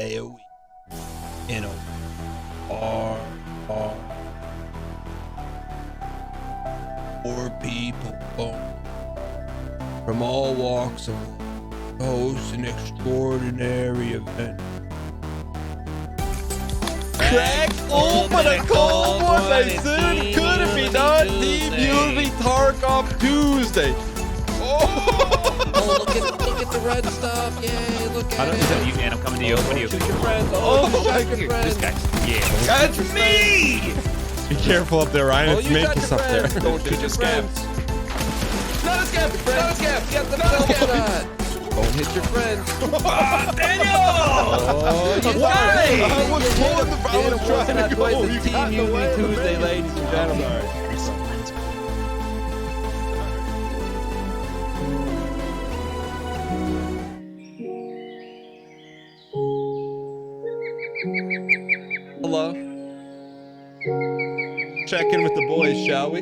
day a week in a far, far more people come from all walks of life to host an extraordinary event. Crack open a cold one, I said, could it be done? Team Unity Tarkov Tuesday. Oh, look at the red stuff. Yay, look at it. Is that you, man? I'm coming to you. What are you? Shoot your friends. This guy. Yeah. That's me! Be careful up there, Ryan. It's Mankus up there. Don't shoot your friends. Not a scab. Not a scab. Get the shot. Don't hit your friends. Daniel! Oh, you got it. I was pulling the ball. Trying to go. You got the way, Tuesday, ladies and gentlemen. Hello. Check in with the boys, shall we?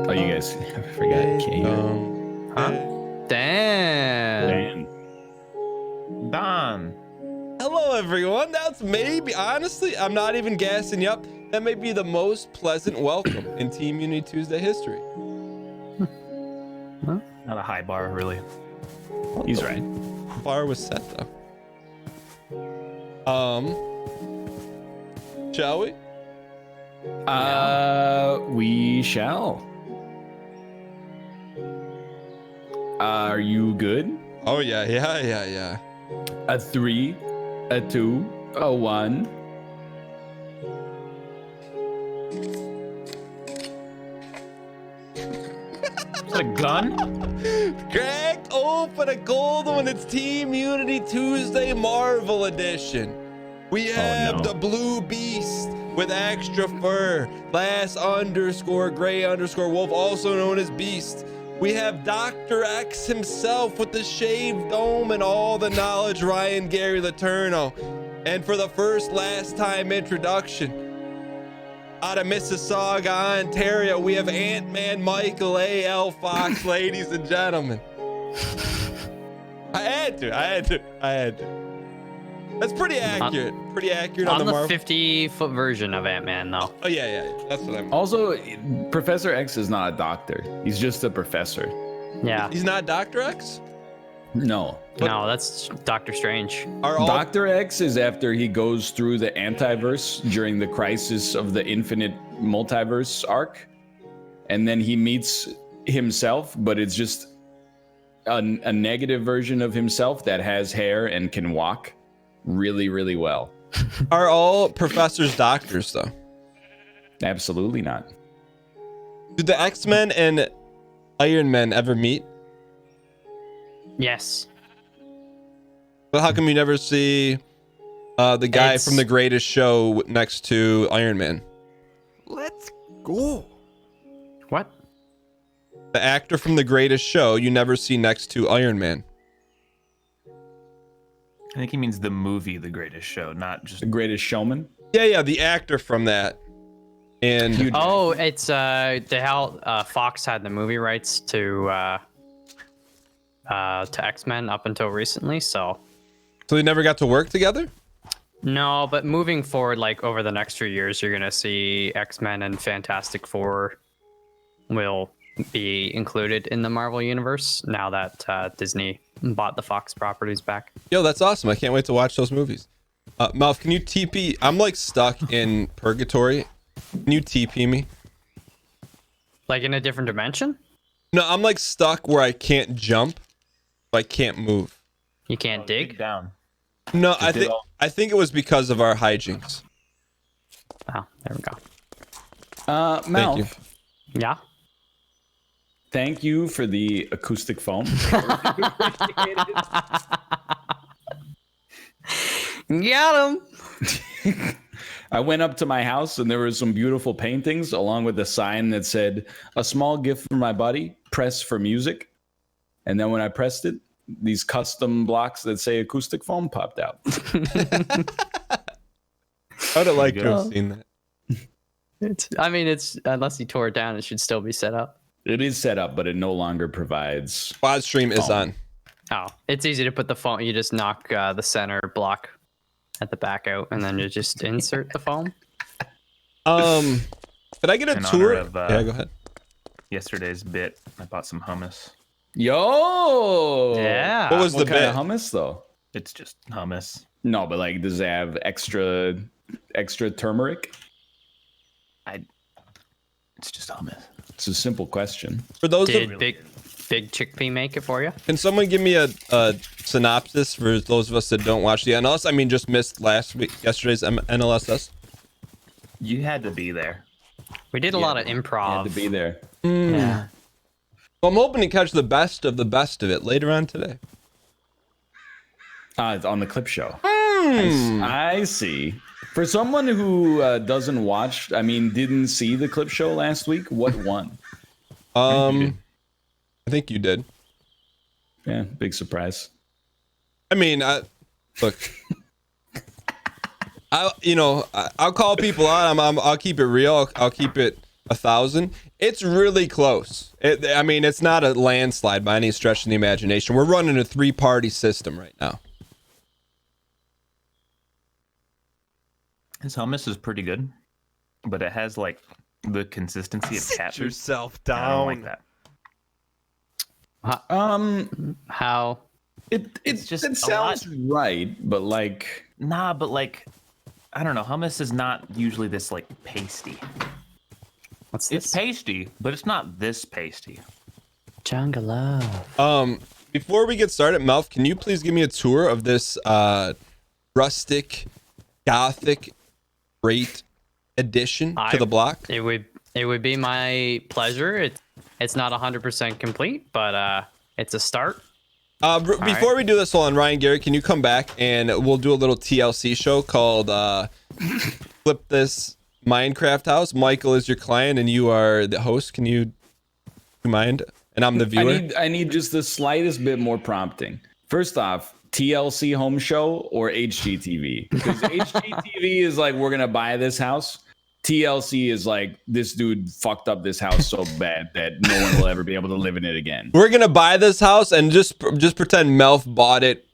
Oh, you guys, I forgot. Huh? Dan. Don. Hello, everyone. That's maybe, honestly, I'm not even gassing you up. That may be the most pleasant welcome in Team Unity Tuesday history. Not a high bar, really. He's right. Bar was set, though. Shall we? We shall. Are you good? Oh, yeah. A 3, a 2, a 1. Is that a gun? Cracked open a gold one. It's Team Unity Tuesday Marvel Edition. We have the Blue Beast with extra fur, glass_gray_wolf, also known as Beast. We have Dr. X himself with the shaved dome and all the knowledge, Ryan Gary Letourneau. And for the last time introduction, out of Mississauga, Ontario, we have Ant-Man Michael A.L. Fox, ladies and gentlemen. I had to. That's pretty accurate. Pretty accurate on the Marvel. 50-foot version of Ant-Man, though. Oh, yeah. That's what I meant. Also, Professor X is not a doctor. He's just a professor. Yeah. He's not Dr. X? No. No, that's Doctor Strange. Are all... Dr. X is after he goes through the antiverse during the crisis of the infinite multiverse arc. And then he meets himself, but it's just a negative version of himself that has hair and can walk really, really well. Are all professors doctors, though? Absolutely not. Do the X-Men and Iron Man ever meet? Yes. But how come you never see the guy from The Greatest Show next to Iron Man? Let's go. What? The actor from The Greatest Show you never see next to Iron Man. I think he means the movie The Greatest Show, not just The Greatest Showman? Yeah, the actor from that. And It's Fox had the movie rights to X-Men up until recently, so they never got to work together? no, but moving forward, like over the next few years, you're gonna see X-Men and Fantastic Four will be included in the Marvel universe now that Disney bought the Fox properties back. Yo, that's awesome. I can't wait to watch those movies. Malf, can you TP? I'm like stuck in purgatory. Can you TP me? Like in a different dimension? No, I'm like stuck where I can't jump. I can't move. You can't dig? down. No, I think it was because of our hijinks. Oh, there we go. Malf, you. Yeah. thank you for the acoustic foam. Got him. I went up to my house and there were some beautiful paintings along with a sign that said, "A small gift for my buddy, press for music." And then when I pressed it, these custom blocks that say acoustic foam popped out. I would have liked to have seen that. It's unless he tore it down, it should still be set up. It is set up, but it no longer provides. Quad stream is on. Oh, it's easy to put the foam. You just knock the center block at the back out, and then you just insert the foam. Could I get a In tour? honor of, Yeah, go ahead. Yesterday's bit, I bought some hummus. Yo! Yeah. What was What the kind bit? of hummus though? It's just hummus. No, but like, does it have extra turmeric? It's just hummus. It's a simple question. For those Did of, big chickpea make it for you? can someone give me a synopsis for those of us that don't watch the NLS? I mean, just missed yesterday's NLSS. You had to be there. We did a lot of You had improv. to be there. Yeah. Well, I'm hoping to catch the best of it later on today. It's on the clip show. I see. For someone who doesn't watch, I mean, didn't see the clip show last week, what won? I think you did. Yeah, big surprise. I mean, look, I'll call people out. I'll keep it real. I'll keep it 1,000. It's really close. I mean, it's not a landslide by any stretch of the imagination. We're running a 3-party system right now. His hummus is pretty good, but it has like the consistency of cat food. yourself I don't like that. How? It's just it a sounds right, but like, Nah, but like, I don't know. Hummus is not usually this like pasty. What's It's this? pasty, but it's not this pasty. Jungle Love. Before we get started, Melf, can you please give me a tour of this rustic, gothic, great addition to the block? It would be my pleasure. It's not 100% complete, but it's a start. Before we do this, hold on, Ryan Gary, can you come back and we'll do a little TLC show called Flip This Minecraft House. Michael is your client and you are the host. Can you mind? And I'm the viewer. I need just the slightest bit more prompting. First off, TLC home show or HGTV? Because HGTV is like, we're gonna buy this house. TLC is like, this dude fucked up this house so bad that no one will ever be able to live in it again. We're gonna buy this house and just pretend Melf bought it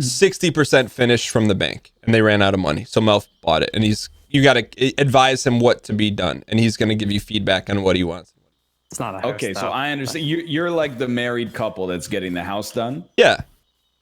60% finished from the bank and they ran out of money. So Melf bought it and you gotta advise him what to be done and he's gonna give you feedback on what he wants. It's not a house. Okay, so though. I understand. You're like the married couple that's getting the house done. Yeah.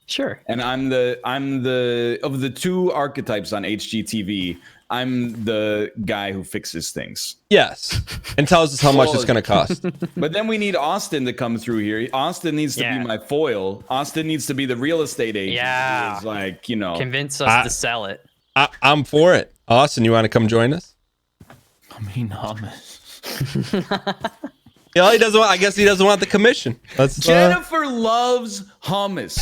Sure. And I'm the of the two archetypes on HGTV, I'm the guy who fixes things. Yes. And tells us how much it's gonna cost. But then we need Austin to come through here. Austin needs to Yeah. be my foil. Austin needs to be the real estate agent. Yeah. Who's like, you know. Convince us to sell it. I'm for it. Austin, you want to come join us? I mean, hummus. Yeah, I guess he doesn't want the commission. That's Jennifer loves hummus.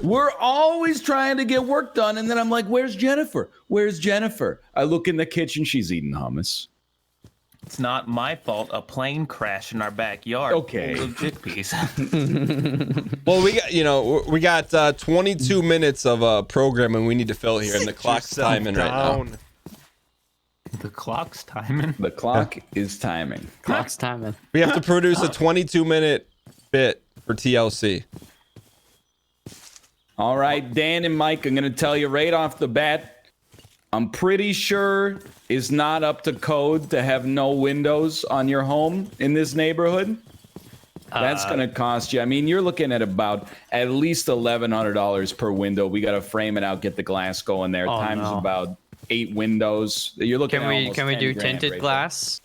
We're always trying to get work done, and then I'm like, "Where's Jennifer? Where's Jennifer?" I look in the kitchen; she's eating hummus. It's not my fault. A plane crashed in our backyard. Okay. Full of chickpeas. Well, we got 22 minutes of programming we need to fill here, and the clock's timing right now. The clock's timing. The clock is timing. Clock's timing. We have to produce a 22-minute bit for TLC. All right, Dan and Mike, I'm going to tell you right off the bat, I'm pretty sure it's not up to code to have no windows on your home in this neighborhood. That's going to cost you. I mean, you're looking at about at least $1,100 per window. We got to frame it out, get the glass going there. Oh, Times no. about 8 windows. You're looking Can at we almost can we 10 do grand tinted right glass?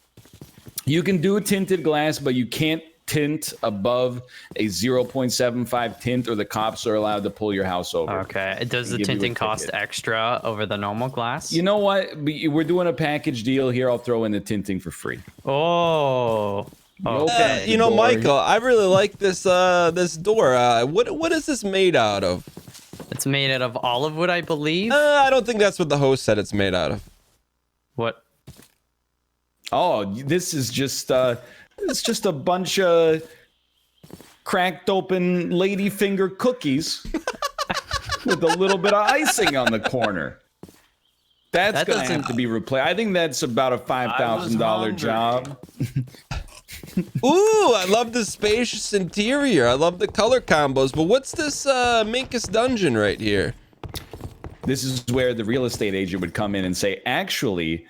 there. You can do tinted glass, but you can't tint above a 0.75 tint or the cops are allowed to pull your house over. Okay. Does the Give you a tinting cost ticket. extra over the normal glass? You know what? We're doing a package deal here. I'll throw in the tinting for free. Oh. Okay. You know, Door. Michael, I really like this this door. What is this made out of? It's made out of olive wood, I believe. I don't think that's what the host said it's made out of. What? Oh, this is just it's just a bunch of cracked open ladyfinger cookies with a little bit of icing on the corner. That's That gonna doesn't- have to be replaced. I think that's about a $5,000 hungry. job. Ooh, I love the spacious interior. I love the color combos. But what's this Minkus dungeon right here? This is where the real estate agent would come in and say, actually,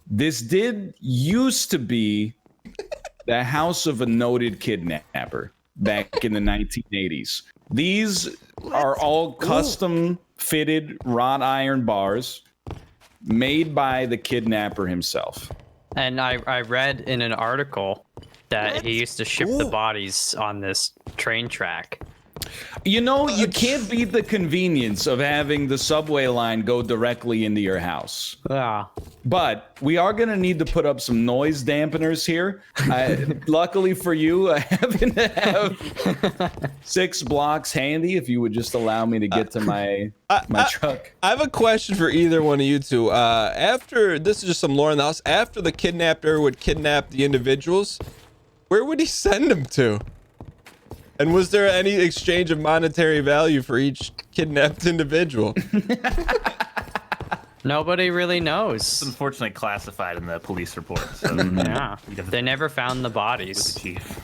this did used to be the house of a noted kidnapper back in the 1980s. These are all custom fitted wrought iron bars made by the kidnapper himself. And I read in an article that he used to ship the bodies on this train track. You know, you can't beat the convenience of having the subway line go directly into your house. Yeah. But we are going to need to put up some noise dampeners here. Luckily for you, I happen to have 6 blocks handy if you would just allow me to get to my truck. I have a question for either one of you two. After, this is just some lore in the house, after the kidnapper would kidnap the individuals, where would he send them to? And was there any exchange of monetary value for each kidnapped individual? Nobody really knows. It's unfortunately classified in the police report. So Yeah. you'd have to They never found the with bodies. the chief.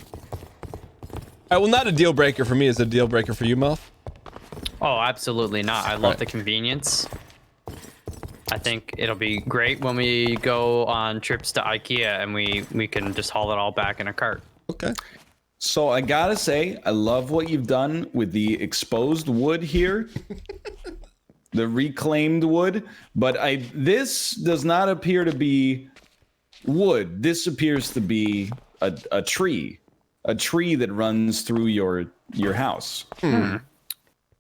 Well, not a deal breaker for me. Is it a deal breaker for you, Melf? Oh, absolutely not. I love the convenience. I think it'll be great when we go on trips to IKEA and we can just haul it all back in a cart. Okay. So I gotta say, I love what you've done with the exposed wood here. The reclaimed wood, but this does not appear to be wood. This appears to be a tree that runs through your house.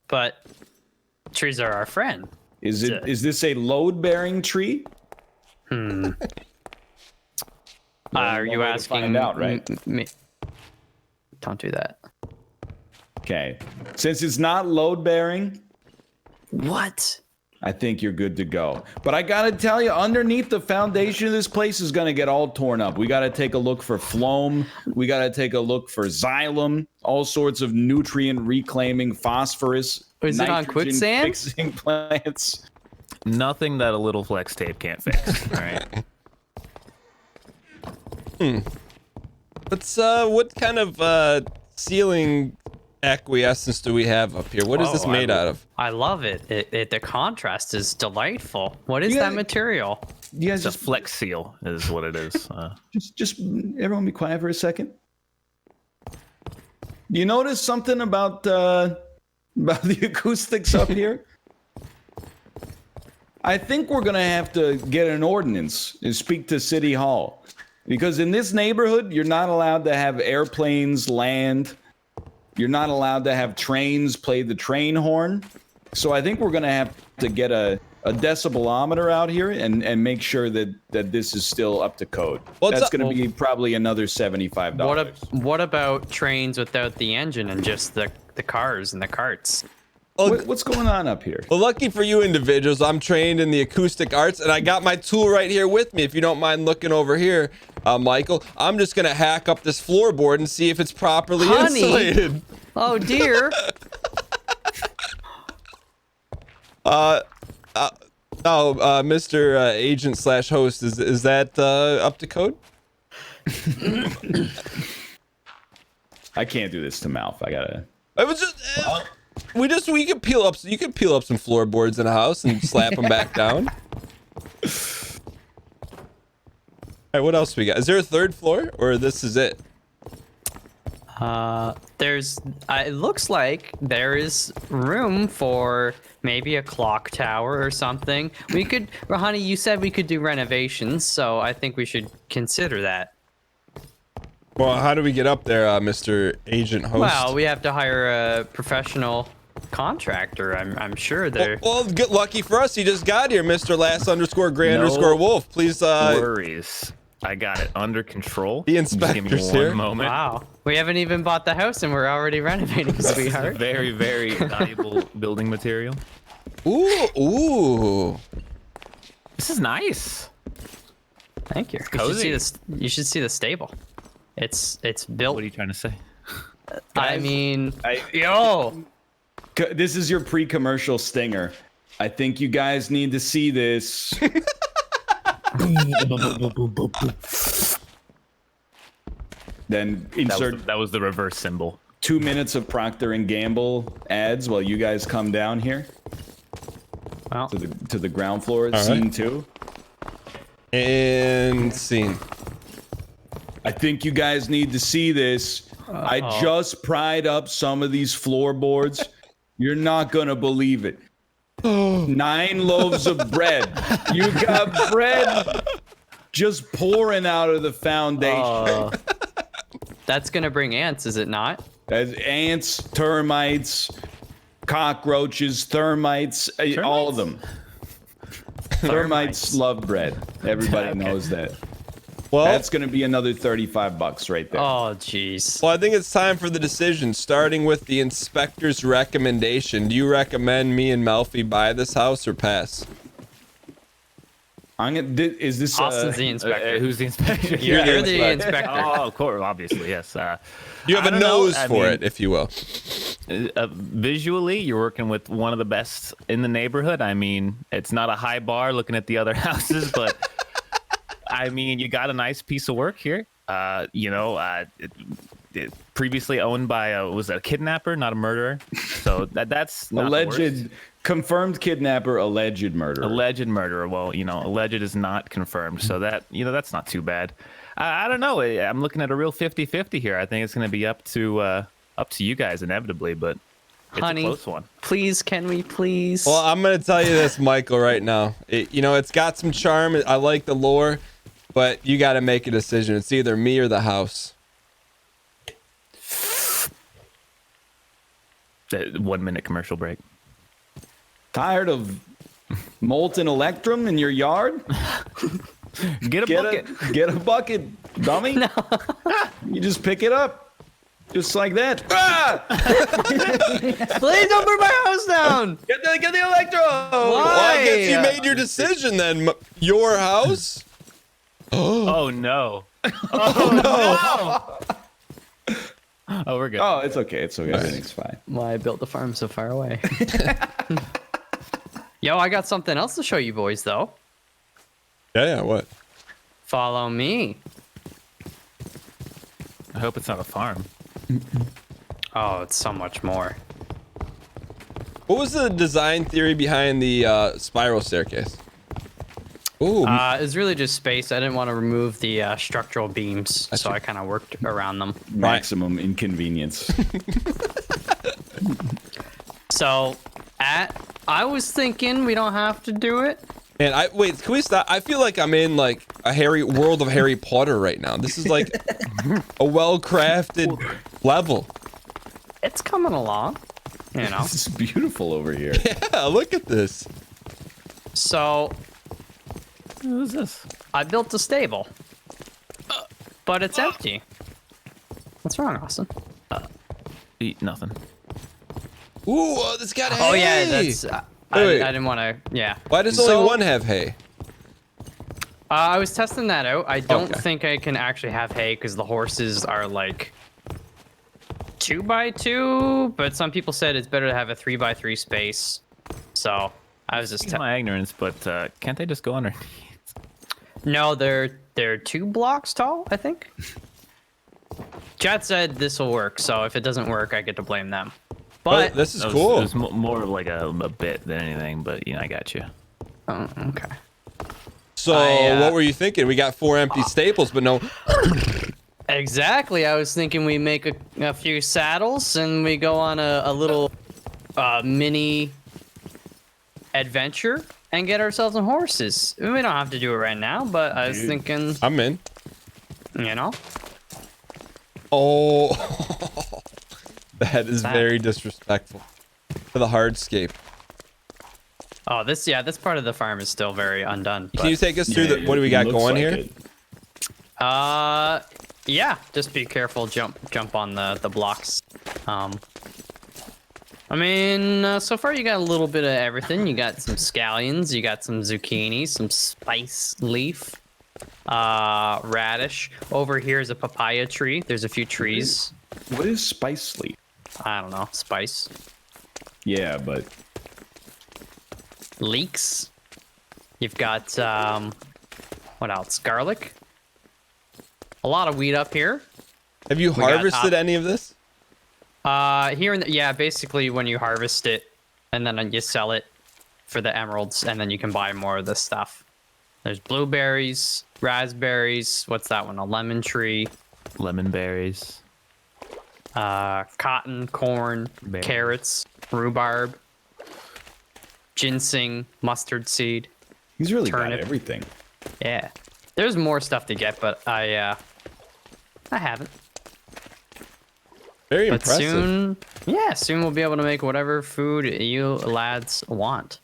But trees are our friend. Is this a load-bearing tree? Are no you way to asking find out, right? me? Don't do that. Okay, since it's not load-bearing, What? I think you're good to go. But I gotta tell you, underneath the foundation of this place is gonna get all torn up. We gotta take a look for phloem. We gotta take a look for xylem, all sorts of nutrient reclaiming phosphorus. Is it on quicksand? Fixing plants. Nothing that a little flex tape can't fix. All right. What kind of ceiling acquiescence do we have up here? What is this made out of? I love it. The contrast is delightful. What is You that guys- material? You guys It's a flex seal is what it is. just everyone be quiet for a second. You notice something about the acoustics up here? I think we're gonna have to get an ordinance and speak to City Hall, because in this neighborhood you're not allowed to have airplanes land. You're not allowed to have trains play the train horn. So I think we're gonna have to get a decibelometer out here and make sure that this is still up to code. Well, That's going to be probably another $75. What about trains without the engine and just the cars and the carts? What's going on up here? Well, lucky for you individuals, I'm trained in the acoustic arts, and I got my tool right here with me. If you don't mind looking over here, Michael, I'm just gonna hack up this floorboard and see if it's properly Honey. insulated. Oh dear. Mr. Agent / host, is that up to code? I can't do this to Malf. I gotta. It was just we could peel up. You could peel up some floorboards in a house and slap them back down. All right, what else we got? Is there a third floor, or this is it? There's. It looks like there is room for maybe a clock tower or something. We could, honey. You said we could do renovations, so I think we should consider that. Well, how do we get up there, Mr. Agent Host? Well, we have to hire a professional contractor. I'm sure they're. Well, get lucky for us. He just got here, Mr. Last_Grand No Wolf. Please, worries. I got it under control. The Just give me inspector's one here. moment. Wow, we haven't even bought the house and we're already renovating, This is sweetheart. very, very valuable building material. ooh. This is nice. Thank you. You should cozy. see this. You should see the stable. It's built. What are you trying to say? I mean, Yo, this is your pre-commercial stinger. I think you guys need to see this. Then insert That was the reverse symbol. 2 minutes of Procter and Gamble ads while you guys come down here Well, to the ground floor. All Scene right. 2. And scene. I think you guys need to see this. I just pried up some of these floorboards. You're not gonna believe it. 9 loaves of bread. You got bread just pouring out of the foundation. that's gonna bring ants, is it not? As ants, termites, cockroaches, thermites, all of them. Termites love bread. Everybody knows that. Well, That's gonna be another $35 right there. Oh, jeez. well, I think it's time for the decision, starting with the inspector's recommendation. Do you recommend me and Melfi buy this house or pass? I'm gonna. Is this? Austin's the inspector. Who's the inspector? You're the inspector. Oh, of course, obviously, yes. You have I a don't know. nose I for mean, it, if you will. Visually, you're working with one of the best in the neighborhood. I mean, it's not a high bar looking at the other houses, but I mean, you got a nice piece of work here. It previously owned by was it a kidnapper, not a murderer? So that's not the worst. alleged, confirmed kidnapper, alleged murderer. Alleged murderer. Well, alleged is not confirmed, so that that's not too bad. I don't know. I'm looking at a real 50-50 here. I think it's going to be up to you guys inevitably, but it's Honey, a close one. please, can we please? Well, I'm gonna tell you this, Michael, right now. It's got some charm. I like the lore, but you got to make a decision. It's either me or the house. The 1 minute commercial break. Tired of molten electrum in your yard? Get a bucket. Get a bucket, dummy. No. You just pick it up, just like that. Ah! Please don't burn my house down. Get the electro. Well, I guess you Why? made your decision then. Your house? Oh no. Oh no. Oh, we're good. Oh, it's okay. It's okay. Everything's fine. Why I built the farm so far away. Yo, I got something else to show you boys, though. Yeah, what? Follow me. I hope it's not a farm. Oh, it's so much more. What was the design theory behind the spiral staircase? Ooh, It's really just space. I didn't want to remove the structural beams, so I kind of worked around them. Maximum inconvenience. So, I was thinking we don't have to do it. and wait, can we stop? I feel like I'm in like a world of Harry Potter right now. This is like a well-crafted level. It's coming along, you know. This is beautiful over here. Yeah, look at this. So, Who's this? I built a stable, but it's empty. What's wrong, Austin? Eat nothing. Ooh, this got hay. Oh yeah, that's. I Wait. didn't want to. Yeah. Why does So- only one have hay? I was testing that out. I don't Okay. think I can actually have hay because the horses are like 2x2, but some people said it's better to have a 3x3 space. So I was just Excuse my ignorance, but can't they just go underneath? no, they're 2 blocks tall, I think. Chat said this will work, so if it doesn't work, I get to blame them. But This is It cool. was more of like a bit than anything, but I got you. oh, okay. So I, what were you thinking? We got 4 empty staples, but no. Exactly. I was thinking we make a few saddles and we go on a little mini adventure and get ourselves some horses. We don't have to do it right now, but I was thinking, I'm in. you know, Oh, that is very disrespectful to the hardscape. oh, this part of the farm is still very undone. Can you take us through what do we got Looks going like here? it. Yeah, just be careful. Jump on the blocks. I mean, so far you got a little bit of everything. You got some scallions, you got some zucchini, some spice leaf, radish. Over here is a papaya tree. There's a few trees. What is spice leaf? I don't know, spice. Yeah, but Leeks. You've got, what else? Garlic. A lot of wheat up here. Have you got, harvested any of this? Here in the, yeah, basically when you harvest it and then you sell it for the emeralds and then you can buy more of this stuff. There's blueberries, raspberries, what's that one? A lemon tree, Lemon berries. cotton, corn, Berries. carrots, rhubarb, ginseng, mustard seed. He's really got Turnip. everything. Yeah. There's more stuff to get, but I haven't. Very But impressive. soon we'll be able to make whatever food you lads want.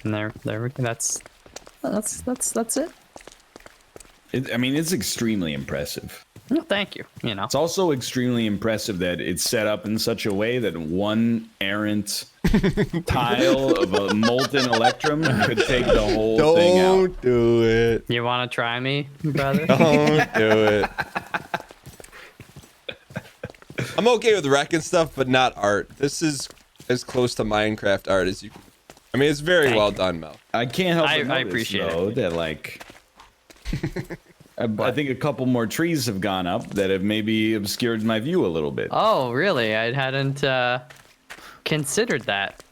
And there we go. That's it. I mean, it's extremely impressive. No, thank you. You know. It's also extremely impressive that it's set up in such a way that one errant tile of a molten electrum could take the whole thing out. Don't do it. You want to try me, brother? Don't do it. I'm okay with wrecking stuff, but not art. This is as close to Minecraft art as you can. I mean, it's very Thank well you. done, Mel. I can't help I but notice, appreciate it. though, that like I think a couple more trees have gone up that have maybe obscured my view a little bit. Oh, really? I hadn't considered that.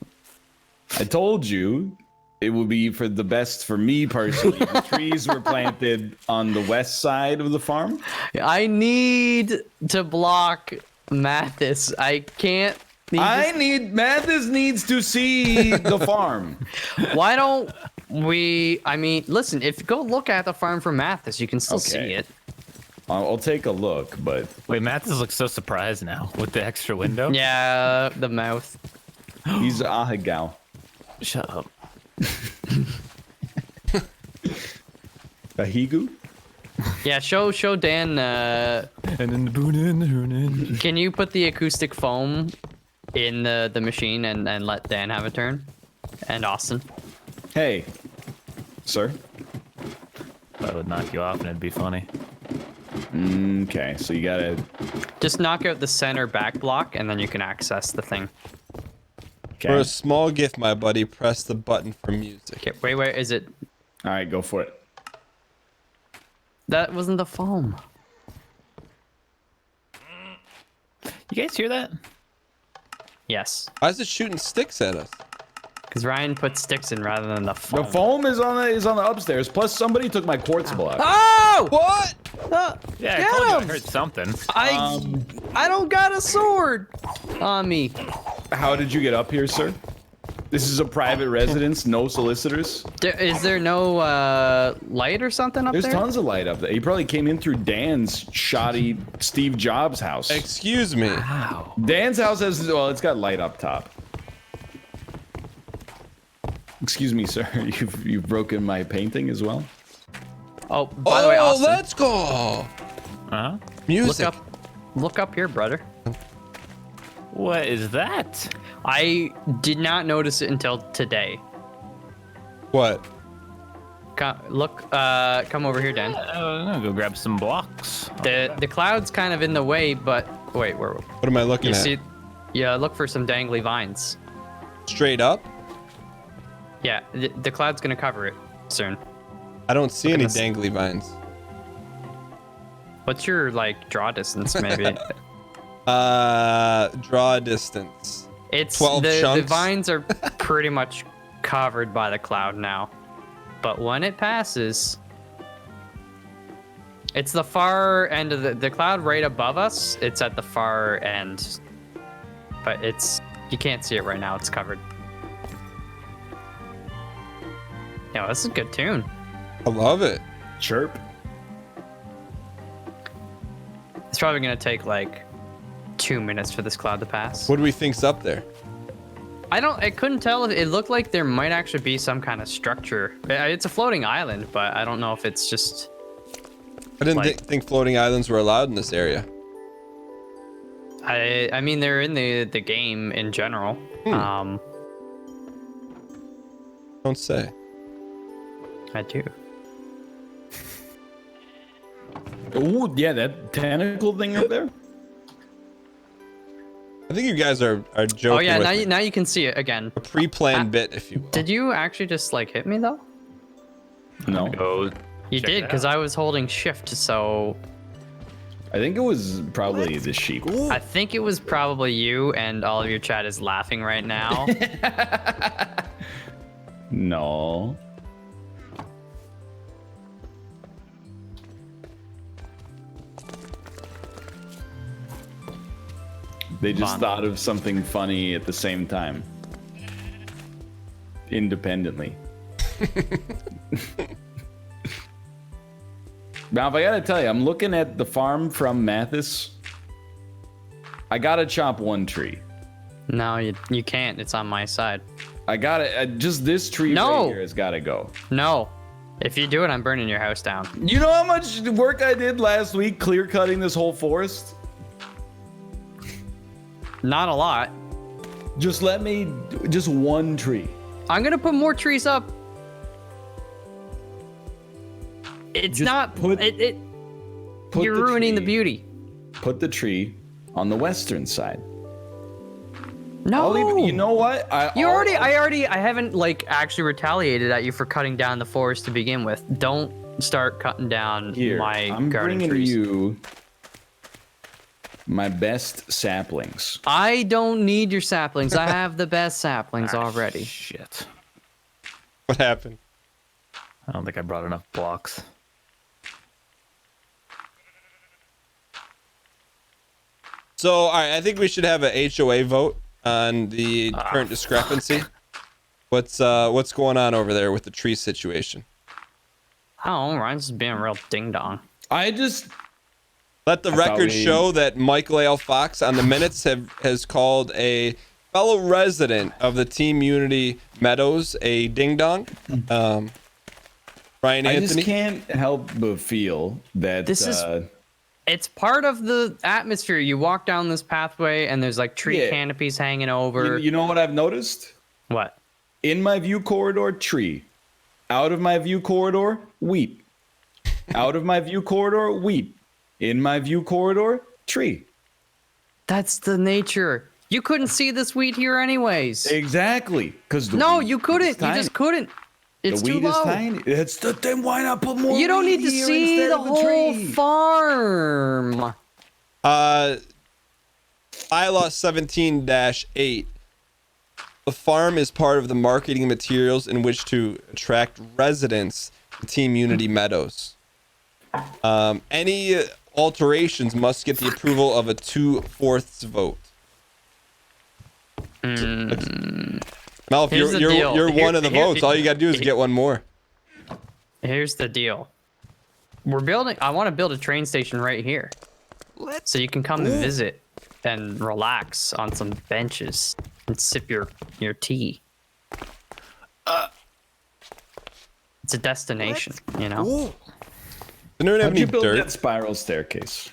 I told you it would be for the best for me personally. The trees were planted on the west side of the farm. I need to block Mathis. I can't. Mathis needs to see the farm. Why don't we? I mean, listen. If you go look at the farm for Mathis, you can still see Okay. it. I'll take a look, but Wait, Mathis looks so surprised now with the extra window. Yeah, the mouth. he's Ahegao. Shut up. Ahigu? Yeah, show Dan. And then the boon. Can you put the acoustic foam in the machine and let Dan have a turn? And Austin. Hey, sir. That would knock you off and it'd be funny. Okay, so you gotta. Just knock out the center back block and then you can access the thing. For Okay. a small gift, my buddy, press the button for music. Okay, wait, where is it? All right, go for it. That wasn't the foam. You guys hear that? Yes, Why is it shooting sticks at us? because Ryan put sticks in rather than the foam. The foam is on the upstairs. Plus, somebody took my quartz block. Oh! What? Yeah, Get I told you I him! heard something. I don't got a sword on me. How did you get up here, sir? This is a private residence, no solicitors. Is there no light or something up There's there? tons of light up there. He probably came in through Dan's shoddy Steve Jobs house. Excuse me. Wow. Dan's house has, well, it's got light up top. Excuse me, sir. You've broken my painting as well. Oh, by the way, Austin, let's go. Uh-huh. Music. look up here, brother. What is that? I did not notice it until today. What? Come over here, Dan. I'm gonna go grab some blocks. The cloud's kind of in the way, but wait, where What am I looking you at? see? Yeah, look for some dangly vines. Straight up? Yeah, the cloud's gonna cover it soon. I don't see any this. dangly vines. What's your like draw distance, maybe? Draw distance. It's 12 the chunks. vines are pretty much covered by the cloud now, but when it passes, it's the far end of the cloud right above us. It's at the far end, but you can't see it right now. It's covered. Yeah, this is a good tune. I love it. Chirp. It's probably gonna take like 2 minutes for this cloud to pass. What do we think's up there? I couldn't tell if it looked like there might actually be some kind of structure. It's a floating island, but I don't know if it's just. I didn't Like- think floating islands were allowed in this area. I mean, they're in the game in general. Don't say. I do. Oh, yeah, that tentacle thing up there. I think you guys are joking. Oh yeah, with me. now you can see it again. A pre-planned bit, if you will. Did you actually just like hit me though? No. Go. You Check did, it because out. I was holding shift, so I think it was probably the sheep. I think it was probably you, and all of your chat is laughing right now. No. They just Fun. thought of something funny at the same time. Independently. Now, if I gotta tell you, I'm looking at the farm from Mathis. I gotta chop one tree. No, you can't. It's on my side. I gotta, just this tree No. right here has gotta go. No. If you do it, I'm burning your house down. You know how much work I did last week clear cutting this whole forest? Not a lot. Just let me, just one tree. I'm gonna put more trees up. It's Just not. put You're the ruining the tree- beauty. Put the tree on the western side. No. I'll even, you know what? I haven't like actually retaliated at you for cutting down the forest to begin with. Don't start cutting down Here, my I'm garden bringing trees. you my best saplings. I don't need your saplings. I have the best saplings already. Shit. What happened? I don't think I brought enough blocks. So, all right, I think we should have a HOA vote on the current discrepancy. What's going on over there with the tree situation? Oh, Ryan's just being a real ding dong. I just Let the thought record we- show that Michael A.L. Fox on the minutes has called a fellow resident of the Team Unity Meadows a ding dong. Ryan I Anthony. just can't help but feel that This is- It's part of the atmosphere. You walk down this pathway and there's like tree Yeah. canopies hanging you, over. you know what I've noticed? What? In my view corridor, tree. Out of my view corridor, wheat. Out of my view corridor, wheat. In my view corridor, tree. That's the nature. You couldn't see this wheat here anyways. Exactly. Because No, you couldn't. You just couldn't. It's the too wheat is low. tiny. It's the then why not put more? You don't wheat need to here see instead the of a whole tree? farm. Bylaw 17-8. The farm is part of the marketing materials in which to attract residents to Team Unity Meadows. Any alterations must get the approval of a 2/4 vote. Mel, if Here's the you're deal. one of the votes, all you gotta do is get one more. Here's the deal. I want to build a train station right here. So you can come and visit and relax on some benches and sip your tea. It's a destination, you know? Does anyone have How'd any you build dirt? that spiral staircase?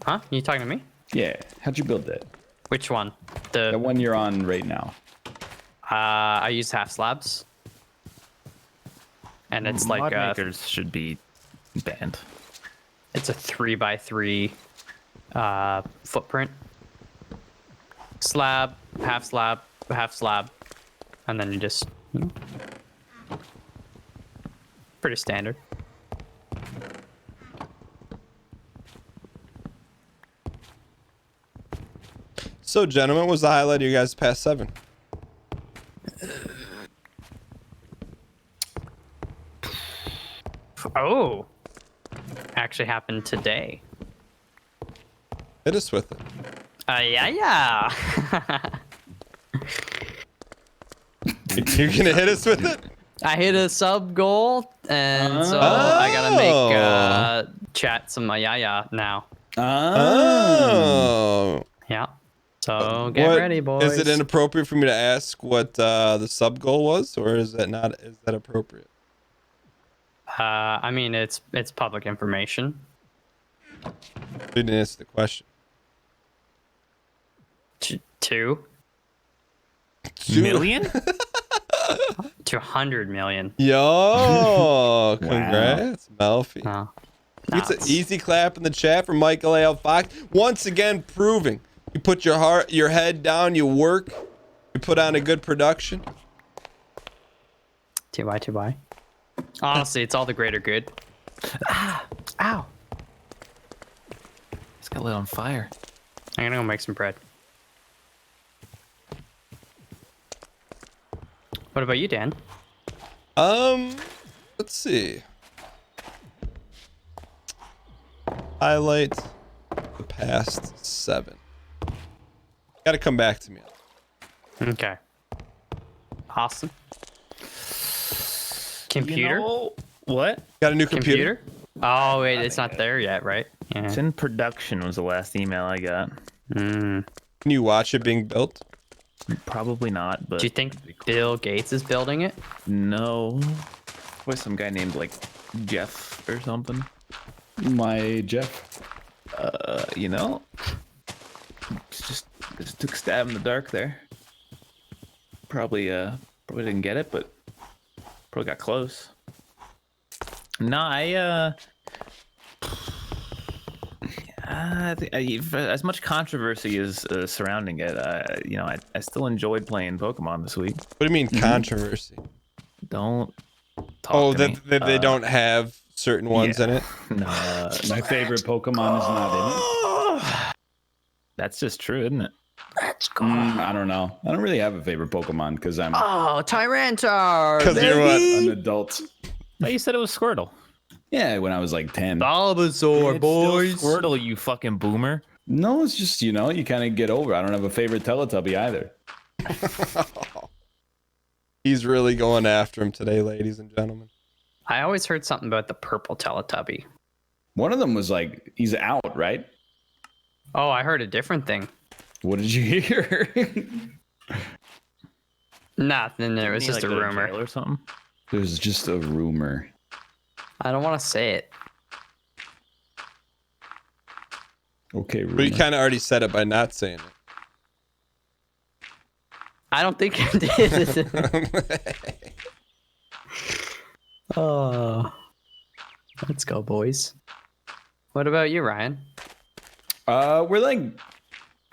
Huh? You talking to me? Yeah. How'd you build that? Which one? The The one you're on right now. I use half slabs. And it's like Mod a, makers should be banned. it's a 3x3 footprint. Slab, half slab, and then you just pretty standard. So, gentlemen, what was the highlight of your guys' past 7? Oh, actually happened today. Hit us with it. Yeah. You're gonna hit us with it? I hit a sub goal, and so I gotta make chat some yeah now. Oh. Yeah. So get What- ready, boys. Is it inappropriate for me to ask what the sub goal was, or is that not? Is that appropriate? I mean, it's public information. You didn't answer the question. 2 Million? to 100 million. Yo, congrats, Melfi. No. It's an easy clap in the chat for Michael A.L. Fox. Once again, proving you put your head down, you work, you put on a good production. 2x. Honestly, it's all the greater good. Ow. It's got lit on fire. I'm gonna go make some bread. What about you, Dan? Let's see. Highlight the past 7. Got to come back to me. Okay. Awesome. Computer? You know, what? Got a new computer? Oh, wait, it's not there yet, right? It's Yeah. in production was the last email I got. Mm. Can you watch it being built? Probably not, but Do you think Bill Gates is building it? no. What, some guy named like Jeff or something? My Jeff. You know, just took a stab in the dark there. Probably didn't get it, but probably got close. No, I think as much controversy as surrounding it, I still enjoyed playing Pokemon this week. What do you mean controversy? Don't talk Oh, to me. that they don't have certain ones in it? No, My favorite Pokemon is not in it. that's just true, isn't it? I don't know. I don't really have a favorite Pokemon because I'm Oh, Tyranitar! 'Cause you're what? an adult. No, you said it was Squirtle. Yeah, when I was like 10. Bulbasaur, It's still Squirtle, you fucking boomer. No, it's just, you kind of get over. I don't have a favorite Teletubby either. He's really going after him today, ladies and gentlemen. I always heard something about the purple Teletubby. One of them was like, he's out, right? Oh, I heard a different thing. What did you hear? Nothing. It was Didn't he, just a go to rumor. jail or something. It was just a rumor. I don't want to say it. Okay, rumor. But you kind of already said it by not saying I don't think I did. it. Oh, let's go, boys. What about you, Ryan? We're like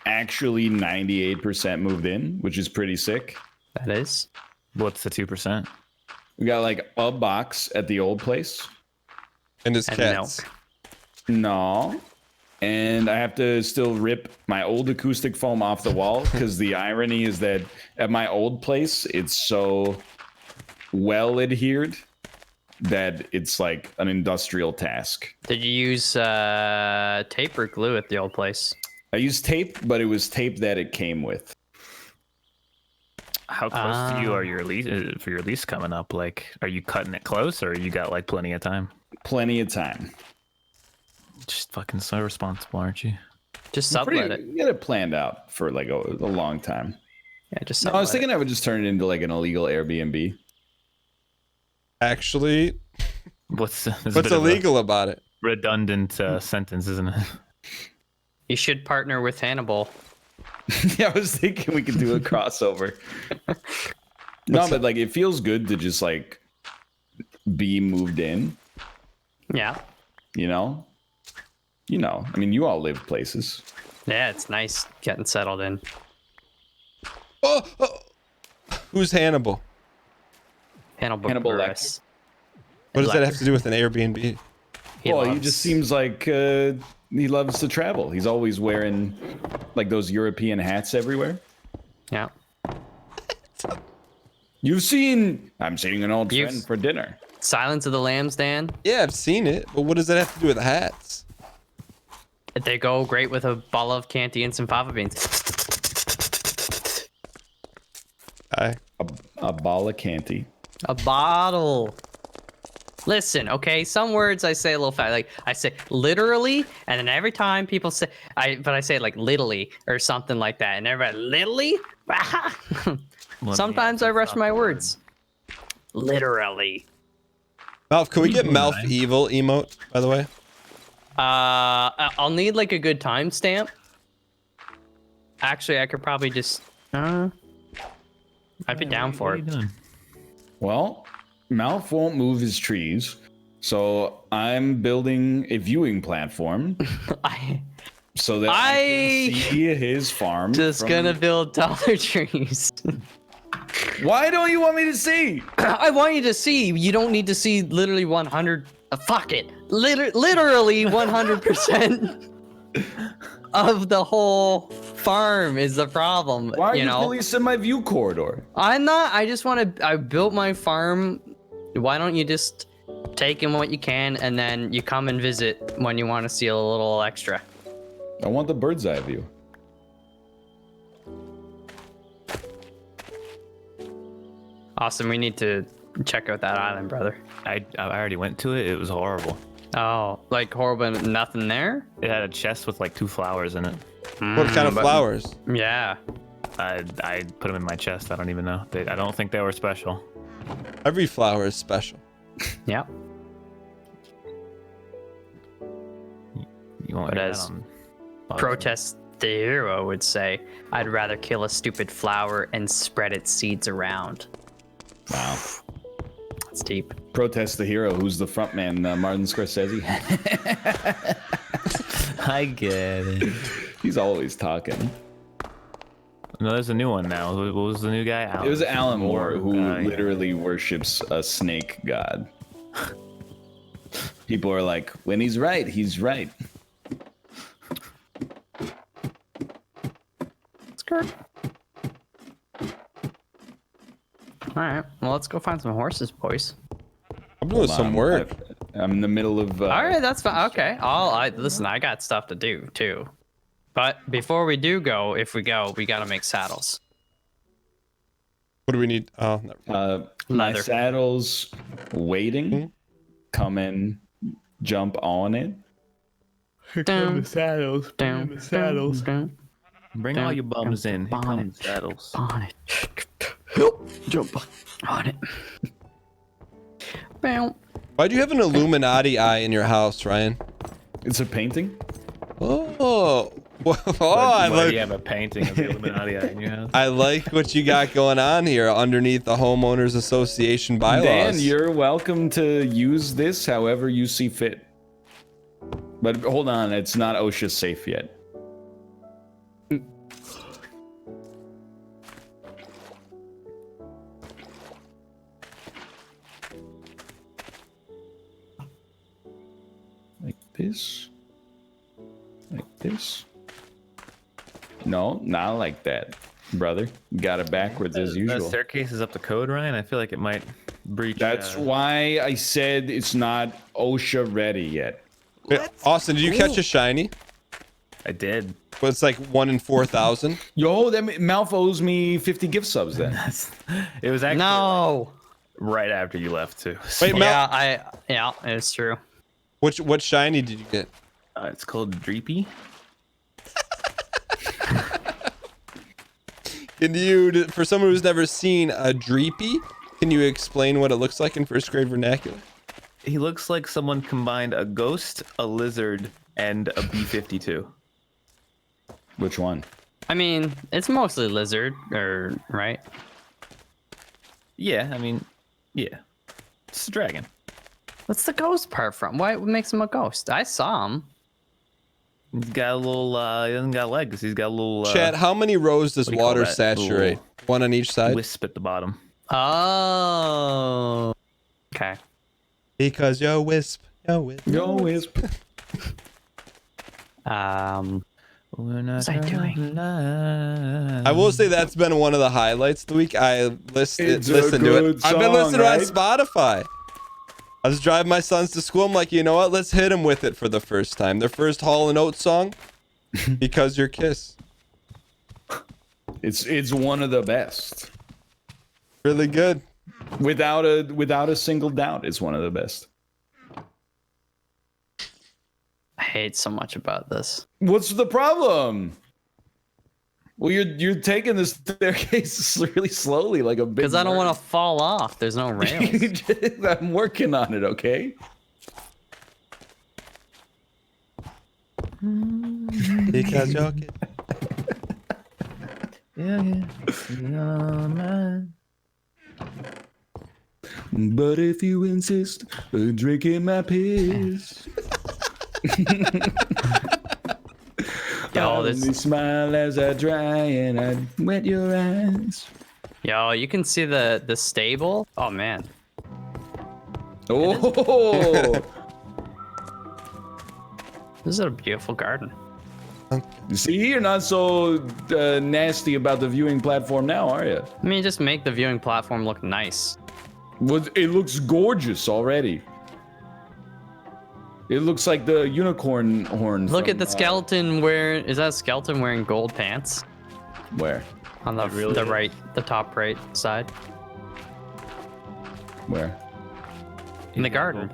actually 98% moved in, which is pretty sick. That is. What's the 2%? We got like a box at the old place. And his And cats. milk. No. And I have to still rip my old acoustic foam off the wall because the irony is that at my old place, it's so well adhered that it's like an industrial task. Did you use tape or glue at the old place? I used tape, but it was tape that it came with. How close to you are your lease for your lease coming up? Like, are you cutting it close, or you got like plenty of time? Plenty of time. Just fucking so responsible, aren't you? Just sublet it. We got it planned out for like a long time. Yeah, just No, sublet I was thinking I would just turn it into like an illegal Airbnb. Actually, What's what's illegal about it? redundant sentence, isn't it? You should partner with Hannibal. Yeah, I was thinking we could do a crossover. No, but like it feels good to just like be moved in, Yeah. you know? I mean, you all live places. Yeah, it's nice getting settled in. Oh! Who's Hannibal? Hannibal Lecter. Buress. What does that Lecter. have to do with an Airbnb? He Well, he loves- just seems like he loves to travel. He's always wearing like those European hats everywhere. Yeah. I'm seeing an old You've- friend for dinner. Silence of the Lambs, Dan. Yeah, I've seen it, but what does that have to do with hats? They go great with a bottle of Canty and some fava beans. A ball of canty. A bottle. Listen, okay. Some words I say a little fast. Like I say literally, and then every time people say I say like literally or something like that, and everybody literally. Sometimes I rush my words. Literally. Malf, can we get Malf Evil emote, by the way? I'll need like a good timestamp. Actually, I could probably just. I'd be down for it. Well, Malf won't move his trees, so I'm building a viewing platform I so that I can see his farm. just from- gonna build Dollar Trees. Why don't you want me to see? I want you to see. You don't need to see literally 100 Fuck it. Literally 100% of the whole farm is the problem. Why are you know? policing my view corridor? I'm not. I just want to. I built my farm. Why don't you just take in what you can and then you come and visit when you want to see a little extra? I want the bird's eye view. Austin, we need to check out that island, brother. I already went to it. It was horrible. Oh, like horrible, nothing there? It had a chest with like 2 flowers in it. What kind of flowers? Yeah. I put them in my chest. I don't even know. I don't think they were special. Every flower is special. Yeah. You won't But hear that as on- Protest the hero would say, I'd rather kill a stupid flower and spread its seeds around. Wow. That's deep. Protest the hero. Who's the front man? Martin Scorsese. I get it. He's always talking. No, there's a new one now. What was the new guy? Alan. It was Alan Moore who Yeah. literally worships a snake god. People are like, when he's right, he's right. Skirt. Alright, well, let's go find some horses, boys. I'm doing some work. I'm in the middle of. Alright, that's fine. Okay. Listen, I got stuff to do, too. But before we do go, if we go, we gotta make saddles. What do we need? Oh, never mind. My Leather. saddle's waiting. Come in, jump on it. Down, saddles. down, saddles. Down, Bring all your bums in. Here come the saddles. on it. Jump on it. Bow. Why do you have an Illuminati eye in your house, Ryan? It's a painting. Oh, I Why do like. you have a painting of the Illuminati in your house? I like what you got going on here underneath the homeowners association bylaws. Dan, you're welcome to use this however you see fit. But hold on, it's not OSHA safe yet. Like this. Like this. No, not like that, brother. You got it backwards as The usual. staircase is up to code, Ryan. I feel like it might breach. That's why I said it's not OSHA ready yet. Yeah, Austin, did you catch a shiny? I did. Well, it's like 1 in 4,000. Yo, that Malf owes me 50 gift subs then. It was actually No. right after you left too. Wait, Mel, Yeah, it's true. what shiny did you get? It's called Dreepy. Can you, for someone who's never seen a Dreepy, can you explain what it looks like in first grade vernacular? He looks like someone combined a ghost, a lizard, and a B-52. Which one? I mean, it's mostly lizard, right? Yeah, I mean, yeah. It's a dragon. What's the ghost part from? What makes him a ghost? I saw him. He's got a little, he doesn't got legs. He's got a little Chat, how many rows does what do you call water that? saturate? Little One on each side? wisp at the bottom. Oh. Okay. Because yo wisp, yo wisp. Yo, wisp. We're not What's I doing? I will say that's been one of the highlights of the week. I listened It's a to it. good I've been song, listening right? on Spotify. I was driving my sons to school. I'm like, you know what? Let's hit them with it for the first time. Their first Hall & Oates song, Because Your Kiss. It's one of the best. Really good. Without a single doubt, it's one of the best. I hate so much about this. What's the problem? Well, you're taking the staircase really slowly, like a big. Because I don't want to fall off. There's no rails. I'm working on it, okay? Because your kiss. But if you insist on drinking my piss, Yo, only this, smile as I dry and I wet your eyes. yo, you can see the stable. Oh man. Oh, This is a beautiful garden. You see, you're not so nasty about the viewing platform now, are you? I mean, just make the viewing platform look nice. Well, it looks gorgeous already. It looks like the unicorn horn. Look from, at the skeleton wearing. Is that a skeleton wearing gold pants? Where? On the really the is. right, the top right side. Where? In the garden.